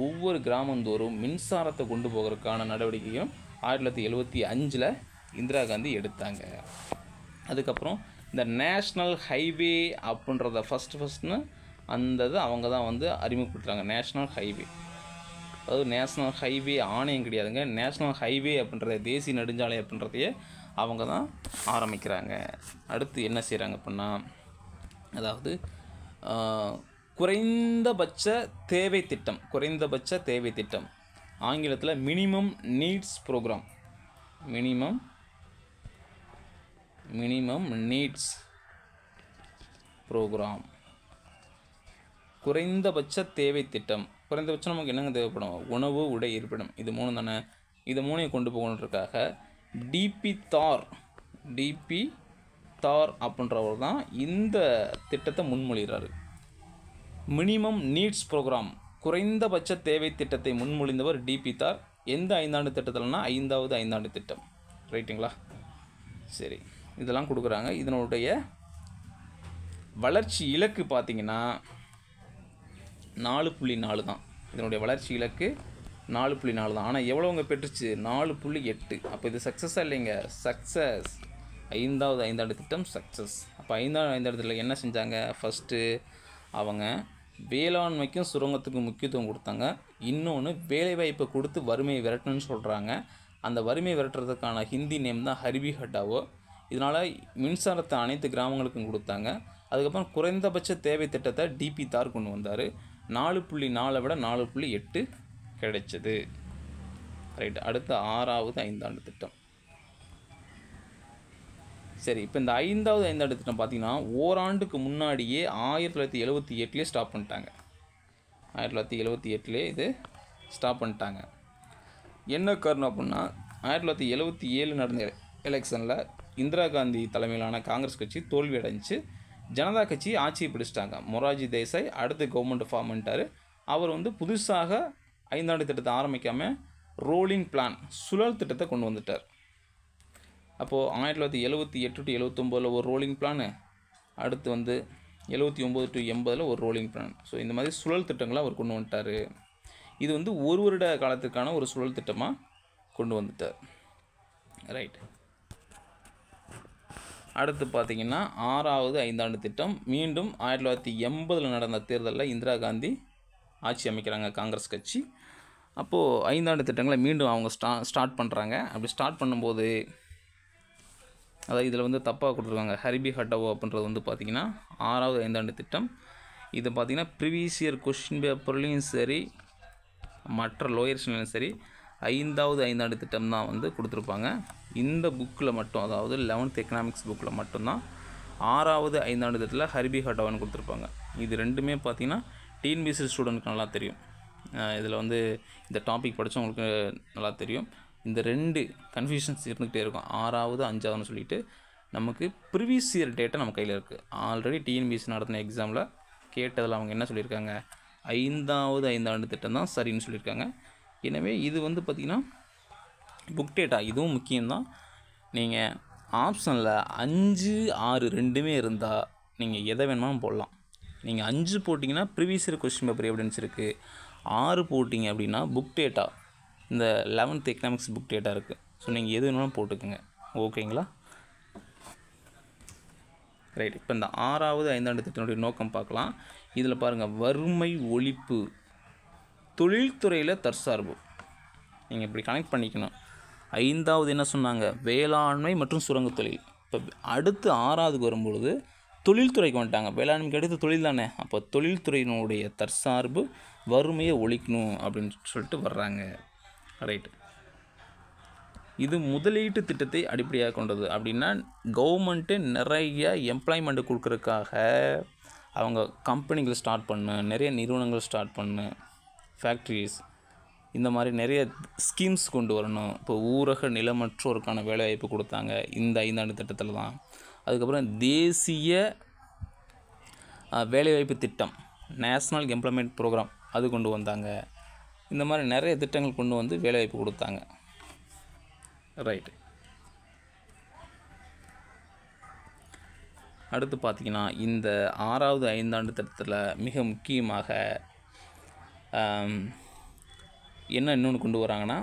S1: ஒவ்வொரு கிராமந்தோறும் மின்சாரத்தை கொண்டு போகிறதுக்கான நடவடிக்கையும் 1975 இந்திரா காந்தி எடுத்தாங்க. அதுக்கப்புறம் இந்த நேஷ்னல் ஹைவே அப்படின்றத ஃபஸ்ட்டுன்னு அந்த இது அவங்க தான் வந்து அறிமுகப்படுத்துகிறாங்க. நேஷ்னல் ஹைவே, அதாவது நேஷ்னல் ஹைவே ஆணையம் கிடையாதுங்க, நேஷ்னல் ஹைவே அப்படின்றத, தேசிய நெடுஞ்சாலை அப்படின்றதையே அவங்க தான் ஆரம்பிக்கிறாங்க. அடுத்து என்ன செய்கிறாங்க அப்படின்னா, அதாவது குறைந்தபட்ச தேவை திட்டம், ஆங்கிலத்தில் மினிமம் நீட்ஸ் ப்ரோக்ராம், குறைந்தபட்ச தேவை திட்டம். குறைந்தபட்சம் நமக்கு என்னங்க தேவைப்படும்? உணவு, உடை, இருப்பிடம். இது 3 தானே. இது 3ஐயும் கொண்டு போகணுன்றதுக்காக டிபி தார் அப்படின்றவர் தான் இந்த திட்டத்தை முன்மொழிகிறாரு. மினிமம் நீட்ஸ் ப்ரோக்ராம், குறைந்தபட்ச தேவை திட்டத்தை முன்மொழிந்தவர் டிபி தார். எந்த 5 ஆண்டு திட்டத்தில்னா 5வது 5 ஆண்டு திட்டம். ரைட்டுங்களா? சரி, இதெல்லாம் கொடுக்குறாங்க. இதனுடைய வளர்ச்சி இலக்கு பார்த்திங்கன்னா 4.4 தான். இதனுடைய வளர்ச்சி இலக்கு 4.4 தான். ஆனால் எவ்வளோங்க பெற்றுச்சு? 4.8. அப்போ இது சக்ஸஸாக இல்லைங்க? சக்ஸஸ். 5வது 5 ஆண்டு திட்டம் சக்ஸஸ். அப்போ 5வது 5 ஆண்டு திட்டத்தில் என்ன செஞ்சாங்க? ஃபஸ்ட்டு அவங்க வேளாண்மைக்கும் சுரங்கத்துக்கும் முக்கியத்துவம் கொடுத்தாங்க. இன்னொன்று வேலைவாய்ப்பை கொடுத்து வறுமையை விரட்டணும்னு சொல்கிறாங்க. அந்த வறுமையை விரட்டுறதுக்கான ஹிந்தி நேம் தான் ஹரிபி ஹட்டாவோ. இதனால் மின்சாரத்தை அனைத்து கிராமங்களுக்கும் கொடுத்தாங்க. அதுக்கப்புறம் குறைந்தபட்ச தேவை திட்டத்தை டிபி தார் கொண்டு வந்தார். 4.4 விட 4.8 கிடைச்சது. ரைட். அடுத்த 6வது 5 ஆண்டு திட்டம். சரி, இப்போ இந்த 5வது 5 ஆண்டு திட்டம் பார்த்திங்கன்னா ஓராண்டுக்கு முன்னாடியே 1978 ஸ்டாப் பண்ணிட்டாங்க. 1978 இது ஸ்டாப் பண்ணிட்டாங்க. என்ன காரணம் அப்படின்னா, 1977 நடந்த எலெக்ஷனில் இந்திரா காந்தி தலைமையிலான காங்கிரஸ் கட்சி தோல்வி அடைஞ்சு ஜனதா கட்சி ஆட்சியை பிடிச்சிட்டாங்க. மொரார்ஜி தேசாய் அடுத்து கவர்மெண்ட் ஃபார்ம் பண்ணிட்டார். அவர் வந்து புதுசாக 5 ஆண்டு திட்டத்தை ஆரம்பிக்காமல் ரோலிங் பிளான் சுழல் திட்டத்தை கொண்டு வந்துட்டார். அப்போது 1978 to 79 ஒரு ரோலிங் பிளானு, அடுத்து வந்து 79 to 80 ஒரு ரோலிங் பிளான். ஸோ இந்த மாதிரி சுழல் திட்டங்களை அவர் கொண்டு வந்துட்டார். இது வந்து ஒரு வருட காலத்துக்கான ஒரு சுழல் திட்டமாக கொண்டு வந்துட்டார். ரைட். அடுத்து பார்த்திங்கன்னா 6வது 5 ஆண்டு திட்டம். மீண்டும் 1980 நடந்த தேர்தலில் இந்திரா காந்தி ஆட்சி அமைக்கிறாங்க காங்கிரஸ் கட்சி. அப்போது 5 ஆண்டு திட்டங்களை மீண்டும் அவங்க ஸ்டார்ட் பண்ணுறாங்க. அப்படி ஸ்டார்ட் பண்ணும்போது அதாவது இதில் வந்து தப்பாக கொடுத்துருக்காங்க. ஹரிபி ஹட்டாவோ அப்படின்றது வந்து பார்த்திங்கன்னா 6வது 5 ஆண்டு திட்டம். இது பார்த்திங்கன்னா ப்ரீவியஸ் இயர் கொஷின் பேப்பர்லேயும் சரி மற்ற லோயர்ஸ்லையும் சரி 5வது 5 ஆண்டு திட்டம் தான் வந்து கொடுத்துருப்பாங்க. இந்த புக்கில் மட்டும், அதாவது 11th எக்கனாமிக்ஸ் புக்கில் மட்டும்தான் 6வது 5 ஆண்டு திட்டத்தில் ஹரிபி ஹட்டாவான்னு கொடுத்துருப்பாங்க. இது ரெண்டுமே பார்த்திங்கன்னா டிஎன்பிஎஸ்சி ஸ்டூடெண்ட்க்கு நல்லா தெரியும். இதில் வந்து இந்த டாபிக் படித்தவங்களுக்கு நல்லா தெரியும். இந்த 2 கன்ஃபியூஷன்ஸ் இருந்துகிட்டே இருக்கும். 6வது 5ஆவதுன்னு சொல்லிட்டு நமக்கு ப்ரீவியஸ் இயர் டேட்டா நம்ம கையில் இருக்குது. ஆல்ரெடி டிஎன்பிஎஸ்சி நடத்தின எக்ஸாமில் கேட்டதில் அவங்க என்ன சொல்லியிருக்காங்க, 5வது 5 ஆண்டு திட்டம் தான் சரின்னு சொல்லியிருக்காங்க. எனவே இது வந்து பார்த்திங்கன்னா புக் டேட்டா இதுவும் முக்கியம்தான். நீங்கள் ஆப்ஷனில் 5, 6 ரெண்டுமே இருந்தால் நீங்கள் எதை வேணுமாலும் போடலாம். நீங்கள் 5 போட்டிங்கன்னா previous year question paper evidence இருக்குது. 6 போட்டிங்க அப்படின்னா புக் டேட்டா, இந்த 11th எக்கனாமிக்ஸ் புக் டேட்டா இருக்குது. ஸோ நீங்கள் எது வேணாலும் போட்டுக்குங்க. ஓகேங்களா? ரைட். இப்போ இந்த 6வது 5 ஆண்டு திட்டத்தினுடைய நோக்கம் பார்க்கலாம். இதில் பாருங்கள், வறுமை ஒழிப்பு, தொழில்துறையில் தற்சார்பு. நீங்கள் இப்படி கனெக்ட் பண்ணிக்கணும். 5வது என்ன சொன்னாங்க, வேளாண்மை மற்றும் சுரங்க தொழில். இப்போ அடுத்து 6வதுக்கு வரும்பொழுது தொழில்துறைக்கு வந்துட்டாங்க. வேளாண்மைக்கு அடுத்து தொழில் தானே. அப்போ தொழில்துறையினுடைய தற்சார்பு, வறுமையை ஒழிக்கணும் அப்படின்னு சொல்லிட்டு வர்றாங்க. ரைட்டு. இது முதலீட்டு திட்டத்தை அடிப்படையாக கொண்டது. அப்படின்னா கவர்மெண்ட்டு நிறைய எம்ப்ளாய்மெண்ட்டு கொடுக்குறதுக்காக அவங்க கம்பெனிகள் ஸ்டார்ட் பண்ணு, நிறைய நிறுவனங்கள் ஸ்டார்ட் பண்ணு, ஃபேக்ட்ரிஸ், இந்த மாதிரி நிறைய ஸ்கீம்ஸ் கொண்டு வரணும். இப்போ ஊரக நிலமற்றோருக்கான வேலைவாய்ப்பு கொடுத்தாங்க இந்த 5 ஆண்டு திட்டத்தில் தான். அதுக்கப்புறம் தேசிய வேலைவாய்ப்பு திட்டம், நேஷ்னல் எம்ப்ளாய்மெண்ட் ப்ரோக்ராம், அது கொண்டு வந்தாங்க. இந்த மாதிரி நிறைய திட்டங்கள் கொண்டு வந்து வேலைவாய்ப்பு கொடுத்தாங்க. ரைட்டு. அடுத்து பார்த்திங்கன்னா இந்த 6வது 5 ஆண்டு திட்டத்தில் மிக முக்கியமாக என்ன இன்னொன்று கொண்டு வராங்கன்னா,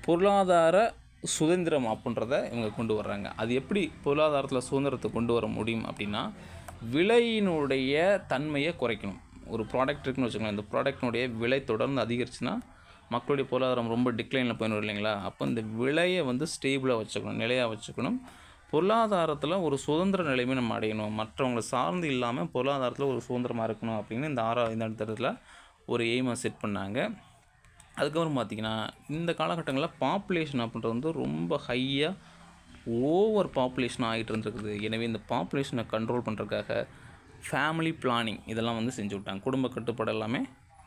S1: பொருளாதார சுதந்திரம் அப்படின்றத இவங்க கொண்டு வர்றாங்க. அது எப்படி பொருளாதாரத்தில் சுதந்திரத்தை கொண்டு வர முடியும் அப்படின்னா, விலையினுடைய தன்மையை குறைக்கணும். ஒரு ப்ராடக்ட் இருக்குன்னு வச்சுக்கோங்களேன், இந்த ப்ராடக்டினுடைய விலை தொடர்ந்து அதிகரிச்சுன்னா மக்களுடைய பொருளாதாரம் ரொம்ப டிக்ளைனில் போயிடும் இல்லைங்களா. அப்போ இந்த விலையை வந்து ஸ்டேபிளாக வச்சுக்கணும், நிலையாக வச்சுக்கணும். பொருளாதாரத்தில் ஒரு சுதந்திர நிலைமை நம்ம அடையணும், மற்றவங்களை சார்ந்து இல்லாமல் பொருளாதாரத்தில் ஒரு சுதந்திரமாக இருக்கணும் அப்படின்னு இந்த 6வது 5 ஆண்டு திட்டத்தில் ஒரு எய்மை செட் பண்ணாங்க. அதுக்கப்புறம் பார்த்திங்கன்னா இந்த காலகட்டங்களில் பாப்புலேஷன் அப்படின்றது வந்து ரொம்ப ஹையாக ஓவர் பாப்புலேஷன் ஆகிட்டு இருந்துருக்குது. எனவே இந்த பாப்புலேஷனை கண்ட்ரோல் பண்ணுறதுக்காக ஃபேமிலி பிளானிங் இதெல்லாம் வந்து செஞ்சு விட்டாங்க. குடும்ப கட்டுப்பாடு எல்லாமே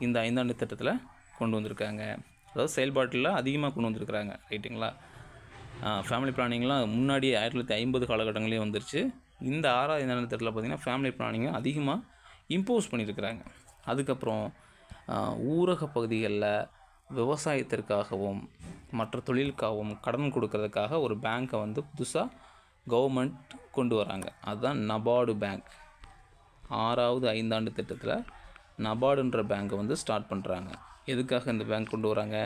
S1: இந்த 5 ஆண்டு திட்டத்தில் கொண்டு வந்திருக்காங்க. அதாவது செயல்பாட்டில் அதிகமாக கொண்டு வந்திருக்கிறாங்க. ரைட்டுங்களா? ஃபேமிலி பிளானிங்லாம் முன்னாடியே 1950 காலகட்டங்களே வந்துருச்சு. இந்த 6வது 5 ஆண்டு திட்டத்தில் பார்த்திங்கன்னா ஃபேமிலி பிளானிங்கை அதிகமாக இம்போஸ் பண்ணியிருக்கிறாங்க. அதுக்கப்புறம் ஊரக பகுதிகளில் விவசாயத்திற்காகவும் மற்ற தொழிலுக்காகவும் கடன் கொடுக்கறதுக்காக ஒரு பேங்க்கை வந்து புதுசாக கவர்மெண்ட் கொண்டு வராங்க. அதுதான் நபார்டு பேங்க். 6வது 5 ஆண்டு திட்டத்தில் நபார்டுன்ற பேங்க்கை வந்து ஸ்டார்ட் பண்ணுறாங்க. எதுக்காக இந்த பேங்க் கொண்டு வராங்க?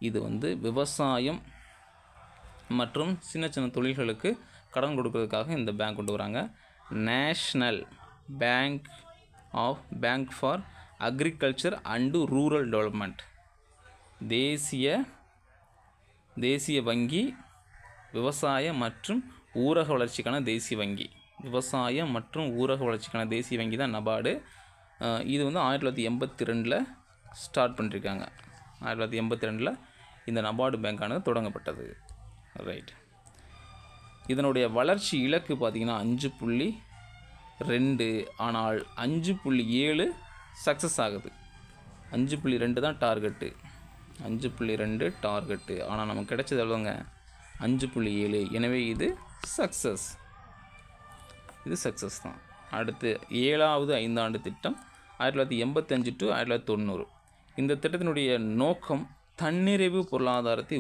S1: இது வந்து விவசாயம் மற்றும் சின்ன சின்ன தொழில்களுக்கு கடன் கொடுக்கறதுக்காக இந்த பேங்க் கொண்டு வராங்க. National bank for agriculture and rural development, தேசிய வங்கி, விவசாய மற்றும் ஊரக வளர்ச்சிக்கான தேசிய வங்கி. விவசாயம் மற்றும் ஊரக வளர்ச்சிக்கான தேசிய வங்கி தான் நபார்டு. இது வந்து 1982 ஸ்டார்ட் பண்ணியிருக்காங்க. 1982 இந்த நபார்டு பேங்கானது தொடங்கப்பட்டது. ரைட். இதனுடைய வளர்ச்சி இலக்கு பார்த்திங்கன்னா 5.2, ஆனால் 5.7 சக்ஸஸ் ஆகுது. 5.2 தான் டார்கெட்டு. 5.2 டார்கெட்டு, ஆனால் நமக்கு கிடைச்சது எவ்வளோங்க? 5.7. எனவே இது சக்ஸஸ் தான். அடுத்து 7வது ஐந்தாண்டு திட்டம் 1985 to 1990. இந்த திட்டத்தினுடைய நோக்கம் தன்னிறைவு பொருளாதாரத்தை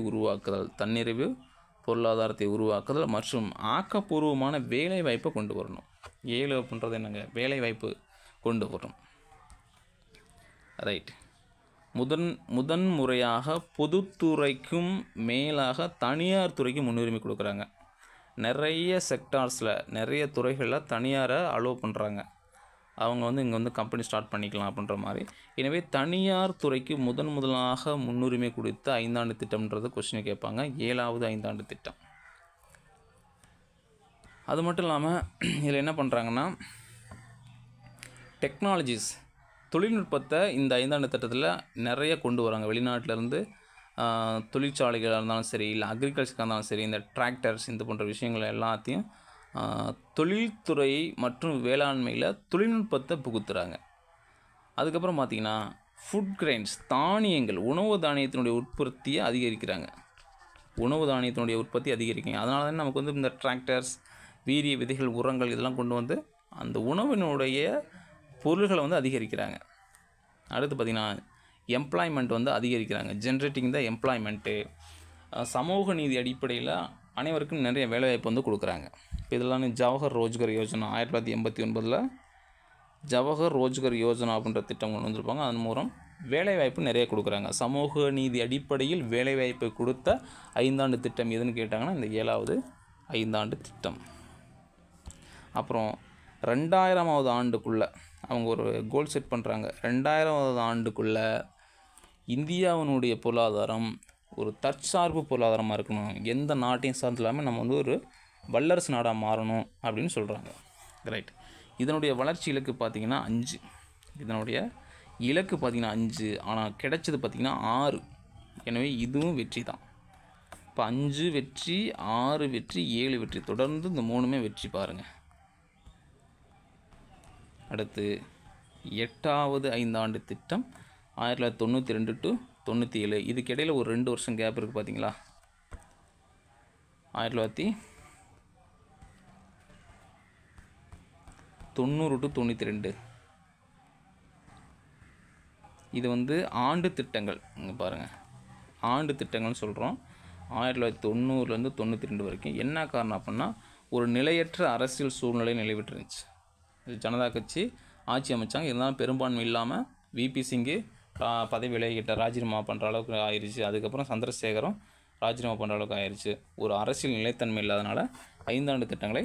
S1: உருவாக்குதல் மற்றும் ஆக்கப்பூர்வமான வேலைவாய்ப்பை கொண்டு வரணும். 7 அப்படின்றது என்னங்க, வேலைவாய்ப்பு கொண்டு வரணும். ரைட். முதன் முறையாக பொதுத்துறைக்கும் மேலாக தனியார் துறைக்கு முன்னுரிமை கொடுக்குறாங்க. நிறைய செக்டார்ஸில், நிறைய துறைகளில் தனியாரை அலோவ் பண்ணுறாங்க. அவங்க வந்து இங்கே வந்து கம்பெனி ஸ்டார்ட் பண்ணிக்கலாம் அப்படின்ற மாதிரி. எனவே தனியார் துறைக்கு முதலாக முன்னுரிமை கொடுத்த ஐந்தாண்டு திட்டம்ன்றது கொஸ்டின் கேட்பாங்க. 7வது ஐந்தாண்டு திட்டம். அது மட்டும் இல்லாமல் இதில் என்ன பண்ணுறாங்கன்னா, டெக்னாலஜிஸ், தொழில்நுட்பத்தை இந்த ஐந்தாண்டு திட்டத்தில் நிறைய கொண்டு வராங்க. வெளிநாட்டிலேருந்து தொழிற்சாலைகளாக இருந்தாலும் சரி, இல்லை அக்ரிகல்ச்சராக இருந்தாலும் சரி, இந்த டிராக்டர்ஸ் இந்த போன்ற விஷயங்கள் எல்லாத்தையும் தொழில்துறை மற்றும் வேளாண்மையில் தொழில்நுட்பத்தை புகுத்துறாங்க. அதுக்கப்புறம் பார்த்திங்கன்னா ஃபுட் கிரெயின்ஸ், தானியங்கள், உணவு தானியத்தினுடைய உற்பத்தியை அதிகரிக்கிறாங்க. அதனால தான் நமக்கு வந்து இந்த டிராக்டர்ஸ், வீரிய விதைகள், உரங்கள் இதெல்லாம் கொண்டு வந்து அந்த உணவினுடைய பொருள்களை வந்து அதிகரிக்கிறாங்க. அடுத்து பார்த்திங்கன்னா எம்ப்ளாய்மெண்ட் வந்து அதிகரிக்கிறாங்க. ஜென்ரேட்டிங் த எம்ப்ளாய்மெண்ட்டு. சமூக நீதி அடிப்படையில் அனைவருக்கும் நிறைய வேலைவாய்ப்பு வந்து கொடுக்குறாங்க. இப்போ இதெல்லாம் ஜவஹர் ரோஜ்கர் யோஜனா 1989 ஜவஹர் ரோஜ்கர் யோஜனா அப்படின்ற திட்டம் கொண்டு வந்திருப்பாங்க. அதன் மூலம் வேலைவாய்ப்பு நிறைய கொடுக்குறாங்க. சமூக நீதி அடிப்படையில் வேலைவாய்ப்பு கொடுத்த ஐந்தாண்டு திட்டம் எதுன்னு கேட்டாங்கன்னா இந்த 7வது ஐந்தாண்டு திட்டம். அப்புறம் 2000வது ஆண்டுக்குள்ளே அவங்க ஒரு கோல் செட் பண்ணுறாங்க. 2000வது ஆண்டுக்குள்ளே இந்தியாவினுடைய பொருளாதாரம் ஒரு தற்சார்பு பொருளாதாரமாக இருக்கணும். எந்த நாட்டையும் சார்ந்து இல்லாமல் நம்ம வந்து ஒரு வல்லரசு நாடாக மாறணும் அப்படின்னு சொல்கிறாங்க. ரைட். இதனுடைய வளர்ச்சி இலக்கு பார்த்திங்கன்னா 5. இதனுடைய இலக்கு பார்த்திங்கன்னா 5, ஆனால் கிடைச்சது பார்த்திங்கன்னா 6. எனவே இதுவும் வெற்றி தான். இப்போ 5 வெற்றி, 6 வெற்றி, 7 வெற்றி, தொடர்ந்து இந்த 3மே வெற்றி பாருங்கள். அடுத்து 8வது ஐந்தாண்டு திட்டம் 1992 to 97. இதுக்கு இடையில் ஒரு 2 வருஷம் கேப் இருக்குது பார்த்தீங்களா. 1990 to 92. இது வந்து ஆண்டு திட்டங்கள். இங்கே பாருங்கள், ஆண்டு திட்டங்கள்னு சொல்கிறோம். 1990லேருந்து 92 வரைக்கும். என்ன காரணம் அப்படின்னா, ஒரு நிலையற்ற அரசியல் சூழ்நிலை நிலவிட்டுருந்துச்சு. ஜனதா கட்சி ஆட்சி அமைச்சாங்க. இருந்தாலும் பெரும்பான்மை இல்லாமல் விபி சிங்கு பதவி விலகிட்டார், ராஜினாமா பண்ணுற அளவுக்கு ஆயிடுச்சு. அதுக்கப்புறம் சந்திரசேகரும் ராஜினாமா பண்ணுற அளவுக்கு ஆயிடுச்சு. ஒரு அரசியல் நிலைத்தன்மை இல்லாதனால ஐந்தாண்டு திட்டங்களை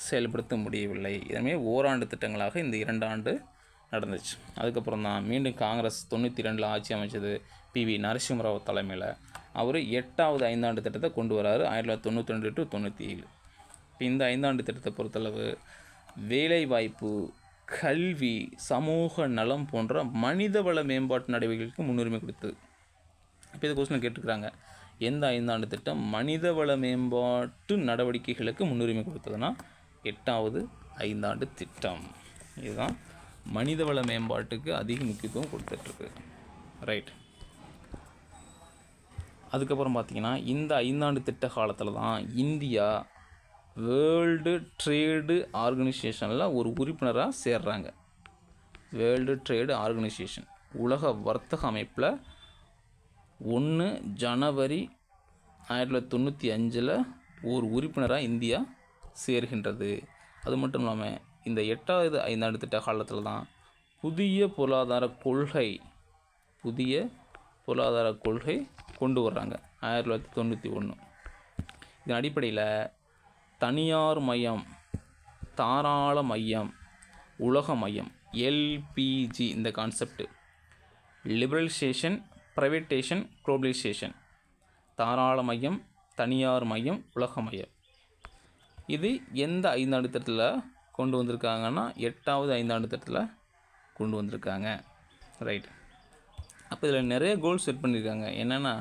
S1: செயல்படுத்த முடியவில்லை. இதுமாதிரி ஓராண்டு திட்டங்களாக இந்த 2 ஆண்டு நடந்துச்சு. அதுக்கப்புறம் தான் மீண்டும் காங்கிரஸ் 92 ஆட்சி அமைச்சது PV நரசிம்மராவ் தலைமையில். அவர் 8வது ஐந்தாண்டு திட்டத்தை கொண்டு வராரு 1992 to 97. இப்போ இந்த ஐந்தாண்டு திட்டத்தை பொறுத்தளவு வேலைவாய்ப்பு, கல்வி, சமூக நலம் போன்ற மனிதவள மேம்பாட்டு நடவடிக்கைகளுக்கு முன்னுரிமை கொடுத்தது. இப்போ இது கொஸ்டின் கேட்டுக்கிறாங்க, எந்த ஐந்தாண்டு திட்டம் மனிதவள மேம்பாட்டு நடவடிக்கைகளுக்கு முன்னுரிமை கொடுத்ததுன்னா 8வது ஐந்தாண்டு திட்டம். இதுதான் மனிதவள மேம்பாட்டுக்கு அதிக முக்கியத்துவம் கொடுத்துட்ருக்கு. ரைட். அதுக்கப்புறம் பார்த்திங்கன்னா இந்த ஐந்தாண்டு திட்ட காலத்தில் தான் இந்தியா வேர்ல்டு ட்ரேடு ஆர்கனைசேஷனில் ஒரு உறுப்பினராக சேர்றாங்க. வேர்ல்டு ட்ரேடு ஆர்கனைசேஷன், உலக வர்த்தக அமைப்பில் 1 ஜனவரி 1995 ஒரு உறுப்பினராக இந்தியா சேர்கின்றது. அது மட்டும் இல்லாமல் இந்த 8வது ஐந்தாண்டு திட்ட காலத்தில் தான் புதிய பொருளாதார கொள்கை கொண்டு வர்றாங்க 1991. இதன் அடிப்படையில் தனியார் மையம், தாராள மையம், உலக மையம், LPG இந்த கான்செப்ட், லிபரலைசேஷன், ப்ரைவேட்டேஷன், குளோபலைசேஷன், தாராள மையம், தனியார் மையம், உலக மையம். இது எந்த ஐந்தாண்டு திட்டத்தில் கொண்டு வந்திருக்காங்கன்னா 8வது ஐந்தாண்டு திட்டத்தில் கொண்டு வந்திருக்காங்க. ரைட். அப்போ இதில் நிறைய கோல் செட் பண்ணியிருக்காங்க. என்னென்னா,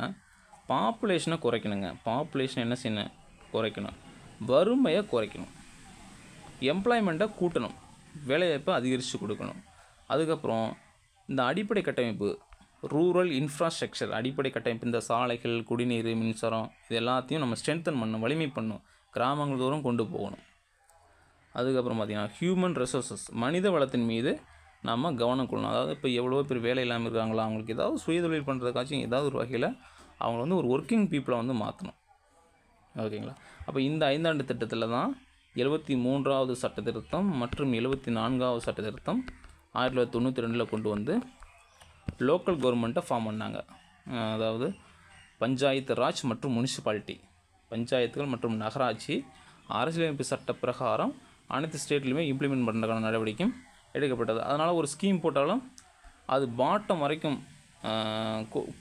S1: பாப்புலேஷனை குறைக்கணுங்க. பாப்புலேஷன் என்ன செய்யணும்? குறைக்கணும். வறுமையை குறைக்கணும். எம்ப்ளாய்மெண்ட்டை கூட்டணும். வேலைவாய்ப்பை அதிகரித்து கொடுக்கணும். அதுக்கப்புறம் இந்த அடிப்படை கட்டமைப்பு, ரூரல் இன்ஃப்ராஸ்ட்ரக்சர், அடிப்படை கட்டமைப்பு, இந்த சாலைகள், குடிநீர், மின்சாரம், இது எல்லாத்தையும் நம்ம ஸ்ட்ரென்தன் பண்ணணும், வலிமை பண்ணணும், கிராமங்கள் தோறும் கொண்டு போகணும். அதுக்கப்புறம் பார்த்திங்கன்னா ஹியூமன் ரிசோர்ஸஸ், மனித வளத்தின் மீது நம்ம கவனம் கொள்ளணும். அதாவது இப்போ எவ்வளோ பேர் வேலை இல்லாமல் இருக்காங்களா, அவங்களுக்கு ஏதாவது சுயதொழில் பண்ணுறதுக்காச்சும் ஏதாவது ஒரு வகையில் அவங்க வந்து ஒரு ஒர்க்கிங் பீப்புளை வந்து மாற்றணும். ஓகேங்களா? அப்போ இந்த 5 ஆண்டு திட்டத்தில் தான் 73வது சட்ட திருத்தம் மற்றும் 74வது சட்ட திருத்தம் 1992 கொண்டு வந்து லோக்கல் கவர்மெண்ட்டை ஃபார்ம் பண்ணாங்க. அதாவது பஞ்சாயத்து ராஜ் மற்றும் முனிசிபாலிட்டி, பஞ்சாயத்துகள் மற்றும் நகராட்சி அரசியலமைப்பு சட்ட பிரகாரம் அனைத்து ஸ்டேட்லையுமே இம்ப்ளிமெண்ட் பண்ணுறதுக்கான நடவடிக்கையும் எடுக்கப்பட்டது. அதனால் ஒரு ஸ்கீம் போட்டாலும் அது பாட்டம் வரைக்கும்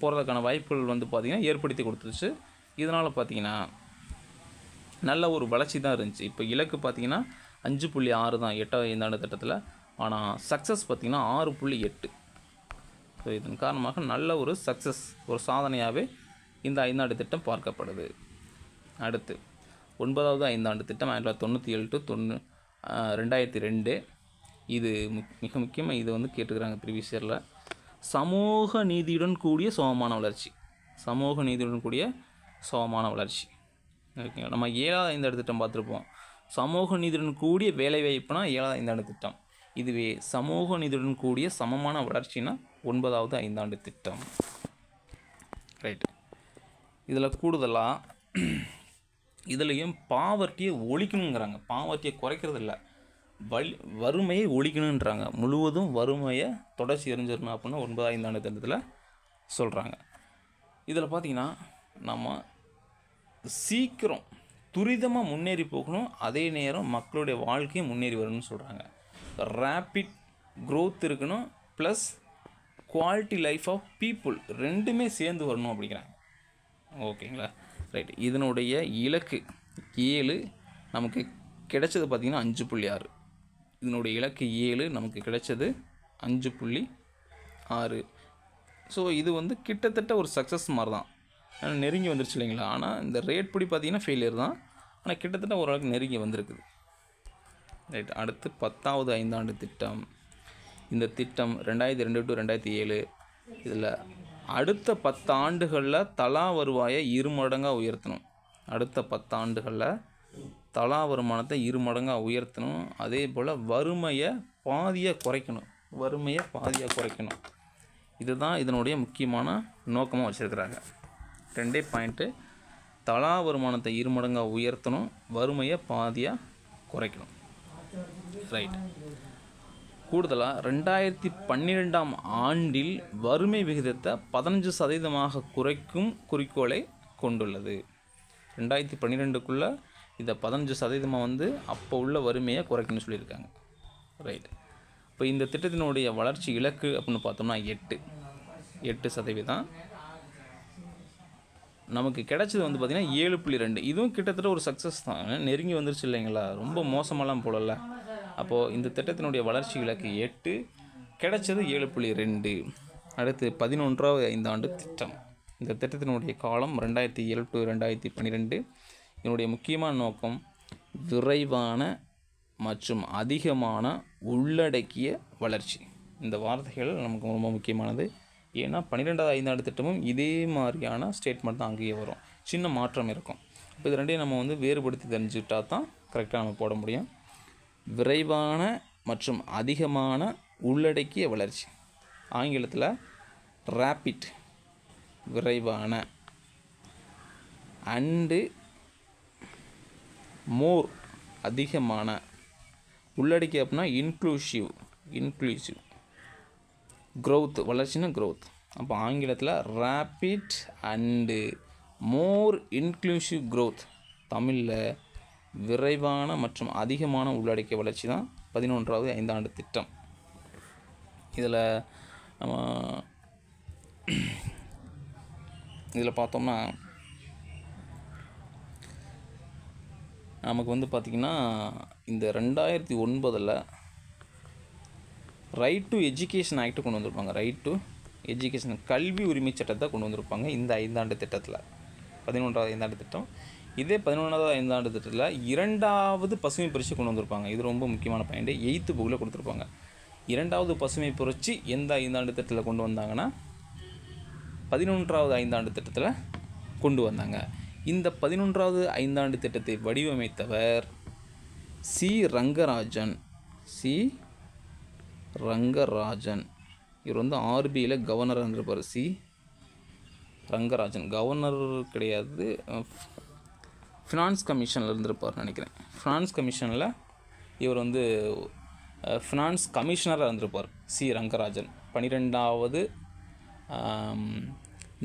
S1: போகிறதுக்கான வாய்ப்புகள் வந்து பார்த்திங்கன்னா ஏற்படுத்தி கொடுத்துருச்சு. இதனால் பார்த்திங்கன்னா நல்ல ஒரு வளர்ச்சி தான் இருந்துச்சு. இப்போ இலக்கு பார்த்திங்கன்னா 5.6 தான் 8வது 5 ஆண்டு திட்டத்தில், ஆனால் சக்ஸஸ் பார்த்திங்கன்னா 6.8. ஸோ இதன் காரணமாக நல்ல ஒரு சக்ஸஸ், ஒரு சாதனையாகவே இந்த 5 ஆண்டு திட்டம் பார்க்கப்படுது. அடுத்து 9வது 5 ஆண்டு திட்டம் 1997 to 2002. இது மிக முக்கியமாக இது வந்து கேட்டுக்கிறாங்க ப்ரீவியஸ் இயரில். சமூக நீதியுடன் கூடிய சமமான வளர்ச்சி, சமூக நீதியுடன் கூடிய சமமான வளர்ச்சி. ஓகேங்களா? நம்ம 7வது 5 ஆண்டு திட்டம் பார்த்துருப்போம். சமூக நீதியுடன் கூடிய வேலைவாய்ப்புனா 7வது 5 ஆண்டு திட்டம். இதுவே சமூக நீதியுடன் கூடிய சமமான வளர்ச்சினா 9வது 5 ஆண்டு திட்டம். ரைட். இதில் கூடுதலாக இதுலேயும் பாவர்ட்டியை ஒழிக்கணுங்கிறாங்க. பாவர்ட்டியை குறைக்கிறது இல்லை, வறுமையை ஒழிக்கணுன்றாங்க. முழுவதும் வறுமையை தொடர்ச்சி எரிஞ்சிடணும் அப்படின்னு 9வது 5 ஆண்டு திட்டத்தில் சொல்கிறாங்க. இதில் பார்த்திங்கன்னா நம்ம சீக்கிரம் துரிதமாக முன்னேறி போகணும், அதே நேரம் மக்களுடைய வாழ்க்கையும் முன்னேறி வரணும்னு சொல்கிறாங்க. ரேப்பிட் க்ரோத் இருக்கணும், plus quality life of people ரெண்டுமே சேர்ந்து வரணும் அப்படிங்கிறாங்க. ஓகேங்களா? ரைட். இதனுடைய இலக்கு 7, நமக்கு கிடைச்சது பார்த்திங்கன்னா 5.6. இதனுடைய இலக்கு 7, நமக்கு கிடைச்சது 5.6. ஸோ இது வந்து கிட்டத்தட்ட ஒரு சக்ஸஸ் மாதிரி தான், நெருங்கி வந்துருச்சு இல்லைங்களா? ஆனால் இந்த ரேட் படி பார்த்திங்கன்னா ஃபெயிலியர் தான், ஆனால் கிட்டத்தட்ட ஓரளவுக்கு நெருங்கி வந்திருக்குது. ரைட். அடுத்து 10வது 5 ஆண்டு திட்டம். இந்த திட்டம் 2002 to 2007. இதில் அடுத்த 10 ஆண்டுகளில் தலா வருவாயை 2 மடங்காக உயர்த்தணும். அடுத்த 10 ஆண்டுகளில் தலா வருமானத்தை 2 மடங்காக உயர்த்தணும். அதே போல் வறுமையை பாதியாக குறைக்கணும். இதுதான் இதனுடைய முக்கியமான நோக்கமாக வச்சுருக்கிறாங்க. 2 பாயிண்ட்டு, தலா வருமானத்தை 2 மடங்காக உயர்த்தணும், வறுமையை பாதியாக குறைக்கணும். ரைட். கூடுதலாக 2012ஆம் ஆண்டில் வறுமை விகிதத்தை 15% குறைக்கும் குறிக்கோளை கொண்டுள்ளது. 2012க்குள்ளே இதை 15% வந்து அப்போ உள்ள வறுமையை குறைக்கணும்னு சொல்லியிருக்காங்க. ரைட். இப்போ இந்த திட்டத்தினுடைய வளர்ச்சி இலக்கு அப்படின்னு பார்த்தோம்னா 8%. நமக்கு கிடைச்சது வந்து பார்த்திங்கன்னா 7.2. இதுவும் கிட்டத்தட்ட ஒரு சக்ஸஸ் தான், நெருங்கி வந்துருச்சு இல்லைங்களா? ரொம்ப மோசமெல்லாம் போடல. அப்போது இந்த திட்டத்தினுடைய வளர்ச்சி இலக்கு 8, கிடைச்சது 7.2. அடுத்து 11வது 5 ஆண்டு திட்டம். இந்த திட்டத்தினுடைய காலம் 2007 to 2012. இதனுடைய முக்கியமான நோக்கம் விரைவான மற்றும் அதிகமான உள்ளடக்கிய வளர்ச்சி. இந்த வார்த்தைகள் நமக்கு ரொம்ப முக்கியமானது. ஏன்னா 12வது 5 ஆண்டு திட்டமும் இதே மாதிரியான ஸ்டேட்மெண்ட் தான் அங்கேயே வரும், சின்ன மாற்றம் இருக்கும். இப்போ இது ரெண்டையும் நம்ம வந்து வேறுபடுத்தி தெரிஞ்சுக்கிட்டா தான் கரெக்டாக நம்ம போட முடியும். விரைவான மற்றும் அதிகமான உள்ளடக்கிய வளர்ச்சி, ஆங்கிலத்தில் ரேப்பிட், விரைவான, அண்டு மோர், அதிகமான, உள்ளடக்கிய அப்படின்னா இன்க்ளூசிவ், க்ரோத், வளர்ச்சினா க்ரோத். அப்போ ஆங்கிலத்தில் rapid and more inclusive growth, தமிழில் விரைவான மற்றும் அதிகமான உள்ளடக்கிய வளர்ச்சி தான் 11வது 5 ஆண்டு திட்டம். இதில் பார்த்தோம்னா நமக்கு வந்து பார்த்திங்கன்னா இந்த 2009 ரைட் டு எஜுகேஷன் ஆக்ட் கொண்டு வந்திருப்பாங்க. ரைட் டு எஜுகேஷன், கல்வி உரிமை சட்டத்தை கொண்டு வந்திருப்பாங்க இந்த 5 ஆண்டு திட்டத்தில், 11வது 5 ஆண்டு திட்டம். இதே 11வது 5 ஆண்டு திட்டத்தில் 2வது பசுமை புரட்சி கொண்டு வந்திருப்பாங்க. இது ரொம்ப முக்கியமான பாயிண்ட், 8th புக்கில் கொடுத்துருப்பாங்க. 2வது பசுமை புரட்சி எந்த 5 ஆண்டு திட்டத்தில் கொண்டு வந்தாங்கன்னா 11வது 5 ஆண்டு திட்டத்தில் கொண்டு வந்தாங்க. இந்த 11வது 5 ஆண்டு திட்டத்தை வடிவமைத்தவர் சி ரங்கராஜன். சி ரங்கராஜன் இவர் வந்து ஆர்பிஐயில் கவர்னராக இருந்திருப்பார். சி ரங்கராஜன் கவர்னர் கிடையாது, ஃபினான்ஸ் கமிஷனில் இருந்திருப்பார் நினைக்கிறேன். ஃபினான்ஸ் கமிஷனில் இவர் வந்து ஃபினான்ஸ் கமிஷனராக இருந்திருப்பார் சி ரங்கராஜன். 12வது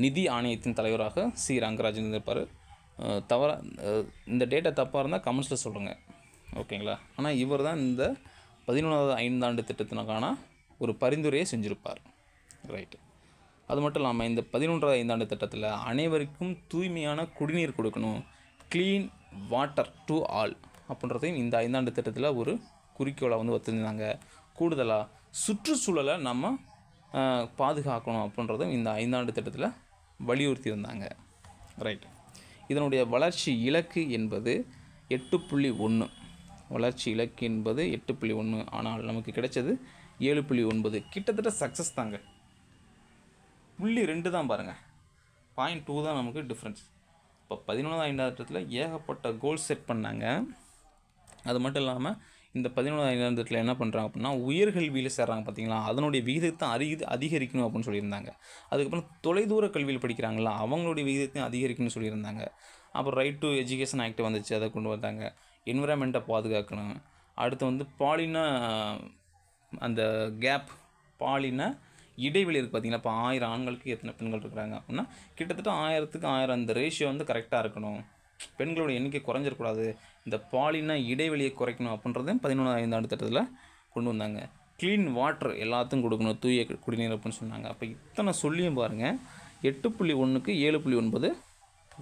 S1: நிதி ஆணையத்தின் தலைவராக சி ரங்கராஜன் இருந்திருப்பார். இந்த டேட்டா தப்பாக இருந்தால் கமெண்ட்ஸில் சொல்லுங்கள், ஓகேங்களா. ஆனால் இவர் தான் இந்த 11வது ஐந்தாண்டு திட்டத்தினக்கான ஒரு பரிந்துரையை செஞ்சுருப்பார். ரைட்டு. அது மட்டும் இல்லாமல் இந்த 11வது ஐந்தாண்டு திட்டத்தில் அனைவருக்கும் தூய்மையான குடிநீர் கொடுக்கணும், க்ளீன் வாட்டர் டு ஆல் அப்படின்றதையும் இந்த ஐந்தாண்டு திட்டத்தில் ஒரு குறிக்கோளை வந்து வச்சுருந்தாங்க. கூடுதலாக சுற்றுச்சூழலை நம்ம பாதுகாக்கணும் அப்படின்றதும் இந்த ஐந்தாண்டு திட்டத்தில் வலியுறுத்தி இருந்தாங்க. ரைட். இதனுடைய வளர்ச்சி இலக்கு என்பது 8.1. வளர்ச்சி இலக்கு என்பது 8.1, ஆனால் நமக்கு கிடைச்சது 7.9. கிட்டத்தட்ட சக்ஸஸ் தாங்க. 0.2 தான் பாருங்கள், 0.2 தான் நமக்கு டிஃப்ரென்ஸ். இப்போ 11வது ஐந்தாண்டு திட்டத்தில் ஏகப்பட்ட கோல் செட் பண்ணாங்க. அது மட்டும் இல்லாமல் இந்த 11வது ஐந்தாண்டு திட்டத்தில் என்ன பண்ணுறாங்க அப்படின்னா உயர்கல்வியில் சேர்றாங்க பார்த்தீங்களா, அதனுடைய விகிதத்தை அதிகரிக்கணும் அப்படின்னு சொல்லியிருந்தாங்க. அதுக்கப்புறம் தொலைதூர கல்வியில் படிக்கிறாங்களா அவங்களுடைய விகிதத்தையும் அதிகரிக்கணும்னு சொல்லியிருந்தாங்க. அப்புறம் ரைட் டு எஜுகேஷன் ஆக்ட் வந்துச்சு, அதை கொண்டு வந்தாங்க. என்விரான்மெண்ட்டை பாதுகாக்கணும். அடுத்து வந்து பாலின அந்த கேப், பாலின இடைவெளி இருக்குது பார்த்தீங்களா. இப்போ 1000 ஆண்களுக்கு எத்தனை பெண்கள் இருக்கிறாங்க அப்படின்னா கிட்டத்தட்ட 1000க்கு 1000 அந்த ரேஷியோ வந்து கரெக்டாக இருக்கணும். பெண்களோட எண்ணிக்கை குறைஞ்சிடக்கூடாது, இந்த பாலின இடைவெளியை குறைக்கணும் அப்படின்றதையும் 11வது ஐந்தாண்டு திட்டத்தில் கொண்டு வந்தாங்க. க்ளீன் வாட்டர் எல்லாத்துக்கும் கொடுக்கணும், தூய குடிநீர் அப்படின்னு சொன்னாங்க. அப்போ இத்தனை சொல்லியும் பாருங்கள், 8.1க்கு 7.9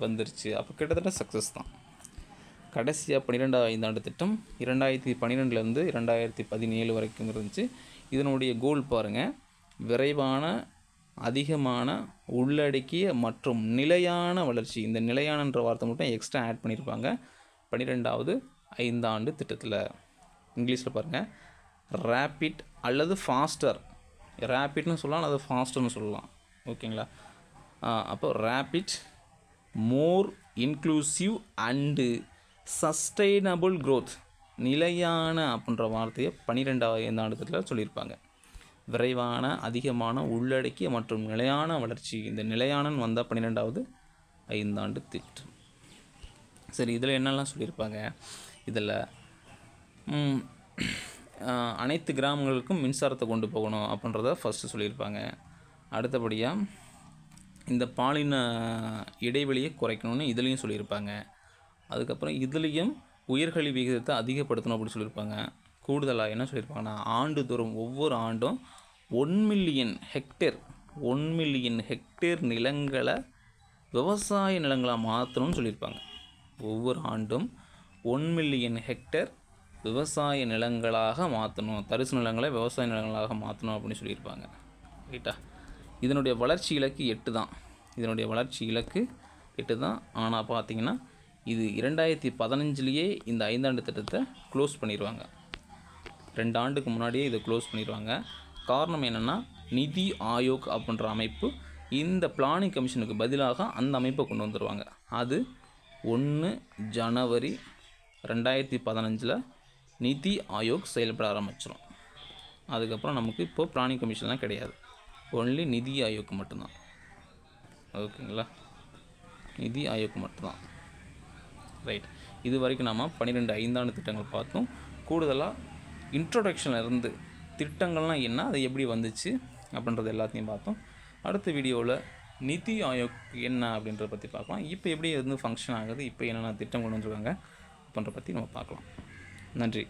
S1: வந்துருச்சு. அப்போ கிட்டத்தட்ட சக்ஸஸ் தான். கடைசியாக 12வது ஐந்தாண்டு திட்டம் 2012லேருந்து 2017 வரைக்கும் இருந்துச்சு. இதனுடைய கோல் பாருங்கள், விரைவான, அதிகமான, உள்ளடக்கிய மற்றும் நிலையான வளர்ச்சி. இந்த நிலையானன்ற வார்த்தை மட்டும் எக்ஸ்ட்ரா ஆட் பண்ணியிருப்பாங்க 12வது ஐந்தாண்டு திட்டத்தில். இங்கிலீஷில் பாருங்கள், ரேப்பிட் அல்லது ஃபாஸ்டர். ரேப்பிட்னு சொல்லலாம் அல்லது ஃபாஸ்டர்னு சொல்லலாம், ஓகேங்களா. அப்போ rapid, more inclusive and sustainable growth, நிலையான அப்படின்ற வார்த்தையை 12வது ஐந்தாண்டு திட்டத்தில் சொல்லியிருப்பாங்க. விரைவான, அதிகமான, உள்ளடக்கிய மற்றும் நிலையான வளர்ச்சி. இந்த நிலையானன்னு வந்தால் 12வது ஐந்தாண்டு திட்டம். சரி, இதில் என்னெல்லாம் சொல்லியிருப்பாங்க, இதில் அனைத்து கிராமங்களுக்கும் மின்சாரத்தை கொண்டு போகணும் அப்படின்றத ஃபஸ்ட்டு சொல்லியிருப்பாங்க. அடுத்தபடியாக இந்த பாலின இடைவெளியை குறைக்கணும்னு இதுலேயும் சொல்லியிருப்பாங்க. அதுக்கப்புறம் இதுலேயும் உயர்கல்வி விகிதத்தை அதிகப்படுத்தணும் அப்படின்னு சொல்லியிருப்பாங்க. கூடுதலாக என்ன சொல்லியிருப்பாங்கன்னா ஆண்டுதோறும் ஒவ்வொரு ஆண்டும் 1 மில்லியன் ஹெக்டேர் நிலங்களை விவசாய நிலங்களாக மாற்றணும்னு சொல்லியிருப்பாங்க. ஒவ்வொரு ஆண்டும் 1 மில்லியன் ஹெக்டேர் விவசாய நிலங்களாக மாற்றணும், தரிசு நிலங்களை விவசாய நிலங்களாக மாற்றணும் அப்படின்னு சொல்லியிருப்பாங்க. ரைட்டா. இதனுடைய வளர்ச்சி இலக்கு 8 தான். இதனுடைய வளர்ச்சி இலக்கு 8 தான். ஆனால் பார்த்திங்கன்னா இது 2015லேயே இந்த ஐந்தாண்டு திட்டத்தை க்ளோஸ் பண்ணிடுவாங்க. 2 ஆண்டுக்கு முன்னாடியே இதை க்ளோஸ் பண்ணிடுவாங்க. காரணம் என்னென்னா நிதி ஆயோக் அப்படின்ற அமைப்பு இந்த பிளானிங் கமிஷனுக்கு பதிலாக அந்த அமைப்பை கொண்டு வந்துடுவாங்க. அது 1 ஜனவரி 2015 நிதி ஆயோக் செயல்பட ஆரம்பிச்சிடும். அதுக்கப்புறம் நமக்கு இப்போது பிளானிங் கமிஷன்லாம் கிடையாது, ஒன்லி நிதி ஆயோக் மட்டும்தான், ஓகேங்களா. நிதி ஆயோக் மட்டும்தான். ரைட். இது வரைக்கும் நாம் 12 ஐந்தாண்டு திட்டங்கள் பார்த்தோம். கூடுதலாக இன்ட்ரோடக்ஷனில் இருந்து திட்டங்கள்லாம் என்ன, அது எப்படி வந்துச்சு அப்படின்றது எல்லாத்தையும் பார்த்தோம். அடுத்த வீடியோவில் நிதி ஆயோக் என்ன அப்படின்றத பற்றி பார்க்கலாம். இப்போ எப்படி வந்து ஃபங்க்ஷன் ஆகுது, இப்போ என்னென்ன திட்டம் கொண்டு வந்துருக்காங்க அப்படின்ற பற்றி நம்ம பார்க்கலாம். நன்றி.